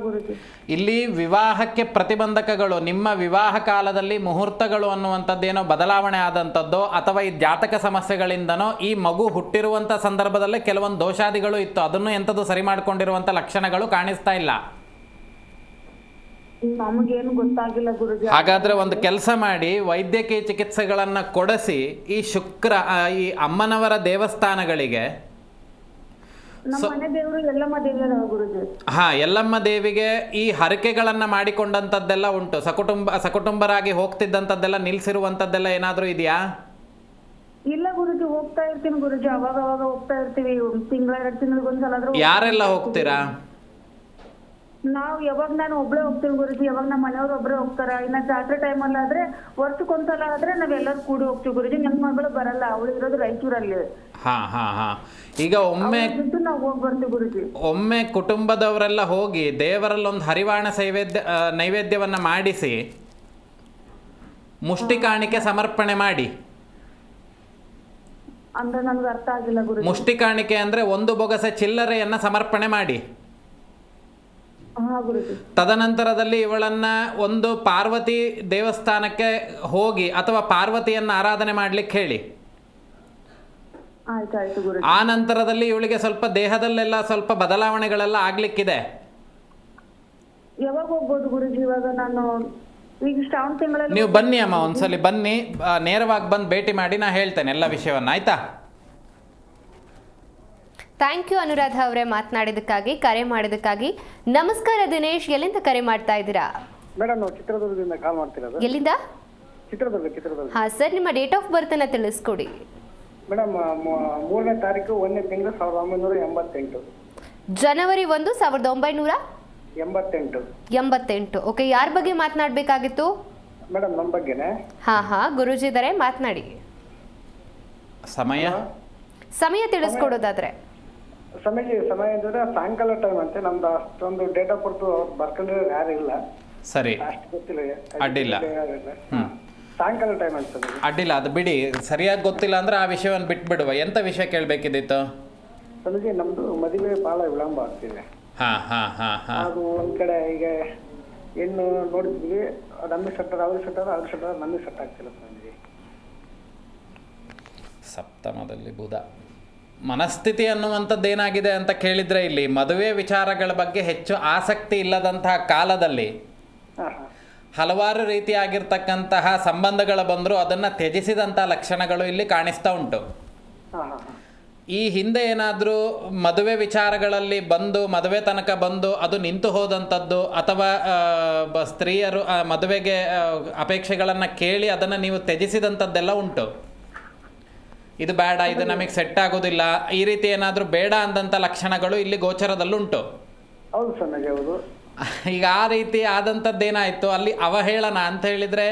ಗುರುಜಿ ಇಲ್ಲಿ ವಿವಾಹಕ್ಕೆ ಪ್ರತಿಬಂಧಕಗಳು, ನಿಮ್ಮ ವಿವಾಹ ಕಾಲದಲ್ಲಿ ಮುಹೂರ್ತಗಳು ಅನ್ನುವಂಥದ್ದೇನೋ ಬದಲಾವಣೆ ಆದಂಥದ್ದೋ ಅಥವಾ ಈ ಜಾತಕ ಸಮಸ್ಯೆಗಳಿಂದನೋ ಈ ಮಗು ಹುಟ್ಟಿರುವಂಥ ಸಂದರ್ಭದಲ್ಲೇ ಕೆಲವೊಂದು ದೋಷಾದಿಗಳು ಇತ್ತು, ಅದನ್ನು ಎಂಥದ್ದು ಸರಿ ಮಾಡಿಕೊಂಡಿರುವಂಥ ಲಕ್ಷಣಗಳು ಕಾಣಿಸ್ತಾ ಇಲ್ಲ. ನಮಗೇನು ಗೊತ್ತಾಗಿಲ್ಲ ಗುರುಜಿ. ಹಾಗಾದ್ರೆ ಒಂದು ಕೆಲಸ ಮಾಡಿ, ವೈದ್ಯಕೀಯ ಚಿಕಿತ್ಸೆಗಳನ್ನು ಕೊಡಿಸಿ ಈ ಶುಕ್ರ ಈ ಅಮ್ಮನವರ ದೇವಸ್ಥಾನಗಳಿಗೆ, ನಮ್ಮ ಮನೆ ದೇವರು ಎಲ್ಲಮ್ಮ ದೇವಿಯರ ಗುರುಜಿ. ಎಲ್ಲಮ್ಮ ದೇವಿಗೆ ಈ ಹರಕೆಗಳನ್ನು ಮಾಡಿಕೊಂಡಂಥದ್ದೆಲ್ಲ ಉಂಟು. ಸಕುಟುಂಬರಾಗಿ ಹೋಗ್ತಿದ್ದಂಥದ್ದೆಲ್ಲ ನಿಲ್ಸಿರುವಂಥದ್ದೆಲ್ಲ ಏನಾದರೂ ಇದೆಯಾ? ಇಲ್ಲ ಗುರುಜಿ, ಹೋಗ್ತಾ ಇರ್ತೀನಿ ಗುರುಜಿ, ಅವಾಗ ಹೋಗ್ತಾ ಇರ್ತೀವಿ. ತಿಂಗಳ 2 ತಿಂಗಳಿಗೊಂದ್ಸಲ. ಯಾರೆಲ್ಲ ಹೋಗ್ತೀರಾ? ಯಾವಾಗ ನಾನು ಒಬ್ಳೆ ಹೋಗ್ತೀನಿ ಗುರುಜಿ, ಯಾವಾಗ ನಮ್ಮ ಮನೆಯವ್ರು ಒಬ್ರೆ ಹೋಗ್ತಾರ. ಇನ್ನ ಜಾತ್ರೆ ಟೈಮಲ್ಲಿ ಆದ್ರೆ ವರ್ಷಕ್ಕೊಂದ್ಸಲ ಆದ್ರೆ ನಾವೆಲ್ಲರೂ ಕೂಡಿ ಹೋಗ್ತೀವಿ ಗುರುಜಿ. ನನ್ನ ಮಗಳು ಬರಲ್ಲ, ಅವಳು ಇರೋದು ರಾಯಚೂರಲ್ಲಿ. ಈಗ ಒಮ್ಮೆ ನಾವು ಹೋಗಿ ಬರ್ತೀವಿ ಗುರುಜಿ. ಒಮ್ಮೆ ಕುಟುಂಬದವರೆಲ್ಲ ಹೋಗಿ ದೇವರಲ್ಲೊಂದು ಹರಿವಾಣ ನೈವೇದ್ಯವನ್ನ ಮಾಡಿಸಿ ಮುಷ್ಟಿ ಕಾಣಿಕೆ ಸಮರ್ಪಣೆ ಮಾಡಿ. ಅಂದ್ರೆ ನನ್ಗೆ ಅರ್ಥ ಆಗಿಲ್ಲ ಗುರುಜಿ. ಮುಷ್ಟಿ ಕಾಣಿಕೆ ಅಂದ್ರೆ 1 ಬೊಗಸೆ ಚಿಲ್ಲರೆಯನ್ನ ಸಮರ್ಪಣೆ ಮಾಡಿ. ತದನಂತರದಲ್ಲಿ ಇವಳನ್ನ ಒಂದು ಪಾರ್ವತಿ ದೇವಸ್ಥಾನಕ್ಕೆ ಹೋಗಿ ಅಥವಾ ಪಾರ್ವತಿಯನ್ನು ಆರಾಧನೆ ಮಾಡ್ಲಿಕ್ಕೆ ಹೇಳಿ. ಆಯ್ತಾಯ್ತು ಗುರುಜಿ. ಆ ನಂತರದಲ್ಲಿ ಇವಳಿಗೆ ಸ್ವಲ್ಪ ದೇಹದಲ್ಲೆಲ್ಲ ಸ್ವಲ್ಪ ಬದಲಾವಣೆಗಳೆಲ್ಲ ಆಗ್ಲಿಕ್ಕಿದೆ. ಯಾವಾಗ ಹೋಗ್ಬೋದು ಗುರುಜಿ? ಇವಾಗ ನಾನು ಈಗ ಶ್ರಾವಣ ತಿಂಗಳಲ್ಲಿ ನೀವು ಬನ್ನಿ ಅಮ್ಮ, ಒಂದ್ಸಲಿ ಬನ್ನಿ, ನೇರವಾಗಿ ಬಂದು ಭೇಟಿ ಮಾಡಿ ನಾ ಹೇಳ್ತೇನೆ ಎಲ್ಲ ವಿಷಯವನ್ನು, ಆಯ್ತಾ? ಥ್ಯಾಂಕ್ ಯು ಅನುರಾಧ ಅವರೇ ಮಾತನಾಡಿದ್ದಕ್ಕಾಗಿ, ಕರೆ ಮಾಡಿದ್ದಕ್ಕಾಗಿ. ನಮಸ್ಕಾರ ದಿನೇಶ್, ಎಲ್ಲಿಂದ ಕರೆ ಮಾಡ್ತಾ ಇದ್ದೀರಾ? ಮೇಡಮ್ ನಾವು ಚಿತ್ರದುರ್ಗದಿಂದ ಕಾಲ್ ಮಾಡ್ತಿರೋದು. ಎಲ್ಲಿಂದ? ಚಿತ್ರದುರ್ಗ. ಹಾಂ ಸರ್, ನಿಮ್ಮ ಡೇಟ್ ಆಫ್ ಬರ್ತ್ ಅನ್ನ ತಿಳಿಸ್ಕೊಡಿ. ಮೇಡಮ್ 3ನೇ ತಾರೀಕು 1ನೇ ತಿಂಗಳು 1988. ಜನವರಿ 1, 1988. 1988. ಓಕೆ, ಯಾರ ಬಗ್ಗೆ ಮಾತನಾಡಬೇಕಾಗಿತ್ತು? ಮೇಡಮ್ ನಮ್ಮ ಬಗ್ಗೆನೇ. ಹಾ ಗುರುಜಿ ಇದ್ದಾರೆ, ಮಾತನಾಡಿ. ಸಮಯ ತಿಳಿಸ್ಕೊಡೋದಾದ್ರೆ? ಸಮಯ ಅಂದ್ರೆ ಸಾಯಂಕಾಲ ಟೈಮ್ ಅಂತೆ. ನಮ್ದು ಅಷ್ಟೊಂದು ಡೇಟ್ ಆಫ್ ಬರ್ತ್ ಬರ್ಕೊಂಡ್ರೆ ಯಾರು ಇಲ್ಲ, ಸರಿ, ಅಷ್ಟು ಗೊತ್ತಿಲ್ಲ. ಅಡ್ಡಿಲ್ಲ. ಸಾಯಂಕಾಲ ಟೈಮ್ ಅನ್ಸುತ್ತೆ. ಅಡ್ಡಿಲ್ಲ, ಅದು ಬಿಡಿ. ಸರಿಯಾಗಿ ಗೊತ್ತಿಲ್ಲ ಅಂದ್ರೆ ಆ ವಿಷಯವನ್ನು ಬಿಟ್ಬಿಡುವ. ಎಂತ ವಿಷಯ ಕೇಳಬೇಕಿದ್ದಿತ್ತು? ಸ್ವಾಮೀಜಿ, ನಮ್ದು ಮದುವೆ ಬಹಳ ವಿಳಂಬ ಆಗ್ತಿದೆ. ಅದು ಒಂದ್ ಕಡೆ ಈಗ ಹೆಣ್ಣು ನೋಡಿದ್ವಿ, ನಮಗೆ ಸೆಟ್ ಅವ್ರಿಗೆ ಸೆಟ್ ಅವ್ರಿಗೆ ಸೆಟ್ ನಮಗೆ ಸೆಟ್ ಆಗ್ತಿಲ್ಲ ಸ್ವಾಮೀಜಿ. ಸಪ್ತಮದಲ್ಲಿ ಬುಧ. ಮನಸ್ಥಿತಿ ಅನ್ನುವಂಥದ್ದು ಏನಾಗಿದೆ ಅಂತ ಕೇಳಿದರೆ, ಇಲ್ಲಿ ಮದುವೆ ವಿಚಾರಗಳ ಬಗ್ಗೆ ಹೆಚ್ಚು ಆಸಕ್ತಿ ಇಲ್ಲದಂತಹ ಕಾಲದಲ್ಲಿ ಹಲವಾರು ರೀತಿಯಾಗಿರ್ತಕ್ಕಂತಹ ಸಂಬಂಧಗಳು ಬಂದರೂ ಅದನ್ನು ತ್ಯಜಿಸಿದಂಥ ಲಕ್ಷಣಗಳು ಇಲ್ಲಿ ಕಾಣಿಸ್ತಾ ಉಂಟು. ಈ ಹಿಂದೆ ಏನಾದರೂ ಮದುವೆ ವಿಚಾರಗಳಲ್ಲಿ ಬಂದು ಮದುವೆ ತನಕ ಬಂದು ಅದು ನಿಂತು ಹೋದಂಥದ್ದು, ಅಥವಾ ಸ್ತ್ರೀಯರು ಮದುವೆಗೆ ಅಪೇಕ್ಷೆಗಳನ್ನು ಕೇಳಿ ಅದನ್ನು ನೀವು ತ್ಯಜಿಸಿದಂಥದ್ದೆಲ್ಲ ಉಂಟು. ಇದು ಬೇಡ, ಇದು ನಮಗೆ ಸೆಟ್ ಆಗೋದಿಲ್ಲ, ಈ ರೀತಿ ಏನಾದರೂ ಬೇಡ ಅಂದಂಥ ಲಕ್ಷಣಗಳು ಇಲ್ಲಿ ಗೋಚರದಲ್ಲುಂಟು. ಹೌದು ಸ್ವಾಮೀಜಿ, ಹೌದು. ಈಗ ಆ ರೀತಿ ಆದಂಥದ್ದೇನಾಯಿತು, ಅಲ್ಲಿ ಅವಹೇಳನ ಅಂತ ಹೇಳಿದರೆ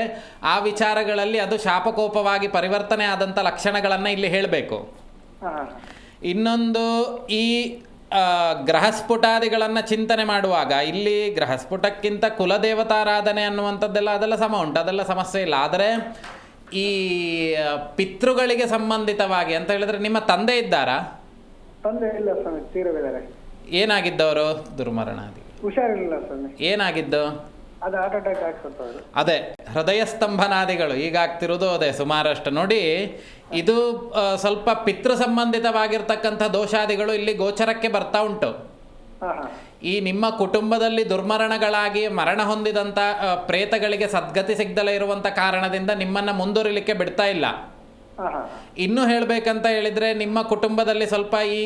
ಆ ವಿಚಾರಗಳಲ್ಲಿ ಅದು ಶಾಪಕೋಪವಾಗಿ ಪರಿವರ್ತನೆ ಆದಂಥ ಲಕ್ಷಣಗಳನ್ನು ಇಲ್ಲಿ ಹೇಳಬೇಕು. ಇನ್ನೊಂದು, ಈ ಗ್ರಹಸ್ಫುಟಾದಿಗಳನ್ನು ಚಿಂತನೆ ಮಾಡುವಾಗ ಇಲ್ಲಿ ಗ್ರಹಸ್ಫುಟಕ್ಕಿಂತ ಕುಲದೇವತಾರಾಧನೆ ಅನ್ನುವಂಥದ್ದೆಲ್ಲ ಅದೆಲ್ಲ ಸಮ ಉಂಟು, ಅದೆಲ್ಲ ಸಮಸ್ಯೆ ಇಲ್ಲ. ಆದರೆ ಈ ಪಿತೃಗಳಿಗೆ ಸಂಬಂಧಿತವಾಗಿ ಅಂತ ಹೇಳಿದ್ರೆ ನಿಮ್ಮ ತಂದೆ ಇದ್ದಾರಾ? ತಂದೆ ಇಲ್ಲ ಸ್ವಾಮಿ, ತೀರವಿದ್ದಾರೆ. ಏನಾಗಿದ್ದವರು? ದುರ್ಮರಣಾದಿ. ಹುಷಾರಿಲ್ಲ ಸ್ವಾಮಿ. ಏನಾಗಿದ್ದು? ಅದು ಹಾರ್ಟ್ ಅಟ್ಯಾಕ್ ಆಗ್ತದೆ. ಅದೇ ಹೃದಯ ಸ್ತಂಭನಾದಿಗಳು ಈಗ ಆಗ್ತಿರೋದು ಅದೇ ಸುಮಾರಷ್ಟು. ನೋಡಿ, ಇದು ಸ್ವಲ್ಪ ಪಿತೃ ಸಂಬಂಧಿತವಾಗಿರ್ತಕ್ಕಂಥ ದೋಷಾದಿಗಳು ಇಲ್ಲಿ ಗೋಚರಕ್ಕೆ ಬರ್ತಾ ಉಂಟು. ಈ ನಿಮ್ಮ ಕುಟುಂಬದಲ್ಲಿ ದುರ್ಮರಣಗಳಾಗಿ ಮರಣ ಹೊಂದಿದಂಥ ಪ್ರೇತಗಳಿಗೆ ಸದ್ಗತಿ ಸಿಗದಲೇ ಇರುವಂಥ ಕಾರಣದಿಂದ ನಿಮ್ಮನ್ನು ಮುಂದುವರಿಲಿಕ್ಕೆ ಬಿಡ್ತಾ ಇಲ್ಲ. ಇನ್ನೂ ಹೇಳಬೇಕಂತ ಹೇಳಿದರೆ, ನಿಮ್ಮ ಕುಟುಂಬದಲ್ಲಿ ಸ್ವಲ್ಪ ಈ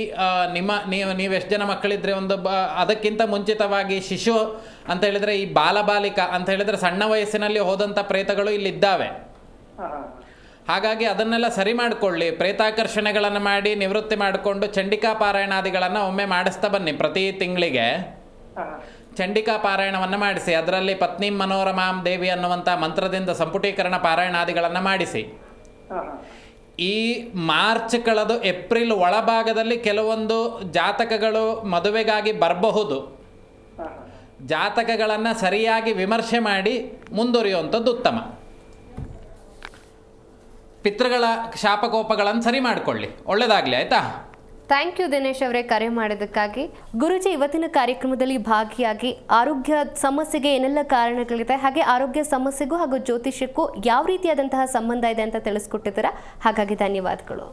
ನೀವು ಎಷ್ಟು ಜನ ಮಕ್ಕಳಿದ್ರೆ ಒಂದು ಅದಕ್ಕಿಂತ ಮುಂಚಿತವಾಗಿ ಶಿಶು ಅಂತ ಹೇಳಿದರೆ, ಈ ಬಾಲಬಾಲಿಕ ಅಂತ ಹೇಳಿದರೆ ಸಣ್ಣ ವಯಸ್ಸಿನಲ್ಲಿ ಹೋದಂಥ ಪ್ರೇತಗಳು ಇಲ್ಲಿದ್ದಾವೆ. ಹಾಗಾಗಿ ಅದನ್ನೆಲ್ಲ ಸರಿ ಮಾಡಿಕೊಳ್ಳಿ. ಪ್ರೇತಾಕರ್ಷಣೆಗಳನ್ನು ಮಾಡಿ ನಿವೃತ್ತಿ ಮಾಡಿಕೊಂಡು ಚಂಡಿಕಾ ಪಾರಾಯಣಾದಿಗಳನ್ನು ಒಮ್ಮೆ ಮಾಡಿಸ್ತಾ ಬನ್ನಿ. ಪ್ರತಿ ತಿಂಗಳಿಗೆ ಚಂಡಿಕಾ ಪಾರಾಯಣವನ್ನು ಮಾಡಿಸಿ, ಅದರಲ್ಲಿ ಪತ್ನಿ ಮನೋರಮಾಂ ದೇವಿ ಅನ್ನುವಂಥ ಮಂತ್ರದಿಂದ ಸಂಪುಟೀಕರಣ ಪಾರಾಯಣಾದಿಗಳನ್ನು ಮಾಡಿಸಿ. ಈ ಮಾರ್ಚ್ ಕಳೆದು ಏಪ್ರಿಲ್ ಒಳಭಾಗದಲ್ಲಿ ಕೆಲವೊಂದು ಜಾತಕಗಳು ಮದುವೆಗಾಗಿ ಬರಬಹುದು. ಜಾತಕಗಳನ್ನು ಸರಿಯಾಗಿ ವಿಮರ್ಶೆ ಮಾಡಿ ಮುಂದುವರಿಯುವಂಥದ್ದು ಉತ್ತಮ. ಪಿತೃಗಳ ಶಾಪಕೋಪಗಳನ್ನು ಸರಿ ಮಾಡಿಕೊಳ್ಳಿ. ಒಳ್ಳೆಯದಾಗಲಿ, ಆಯಿತಾ? ಥ್ಯಾಂಕ್ ಯು ದಿನೇಶ್ ಅವರೇ, ಕರೆ ಮಾಡೋದಕ್ಕಾಗಿ. ಗುರುಜಿ, ಇವತ್ತಿನ ಕಾರ್ಯಕ್ರಮದಲ್ಲಿ ಭಾಗಿಯಾಗಿ ಆರೋಗ್ಯ ಸಮಸ್ಯೆಗೆ ಏನೆಲ್ಲ ಕಾರಣಗಳಿದೆ, ಹಾಗೆ ಆರೋಗ್ಯ ಸಮಸ್ಯೆಗೂ ಹಾಗೂ ಜ್ಯೋತಿಷ್ಯಕ್ಕೂ ಯಾವ ರೀತಿಯಾದಂತಹ ಸಂಬಂಧ ಇದೆ ಅಂತ ತಿಳಿಸ್ಕೊಟ್ಟಿದ್ದೀರಾ. ಹಾಗಾಗಿ ಧನ್ಯವಾದಗಳು.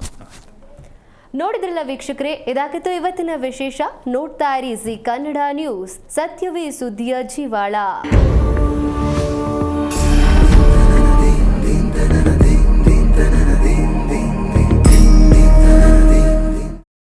ನೋಡಿದ್ರಲ್ಲ ವೀಕ್ಷಕರೇ, ಇದಾಗಿತ್ತು ಇವತ್ತಿನ ವಿಶೇಷ. ನೋಡ್ತಾ ಇರಿ ಜಿ ಕನ್ನಡ ನ್ಯೂಸ್, ಸತ್ಯವೇ ಸುದ್ದಿಯ ಜೀವಾಳ.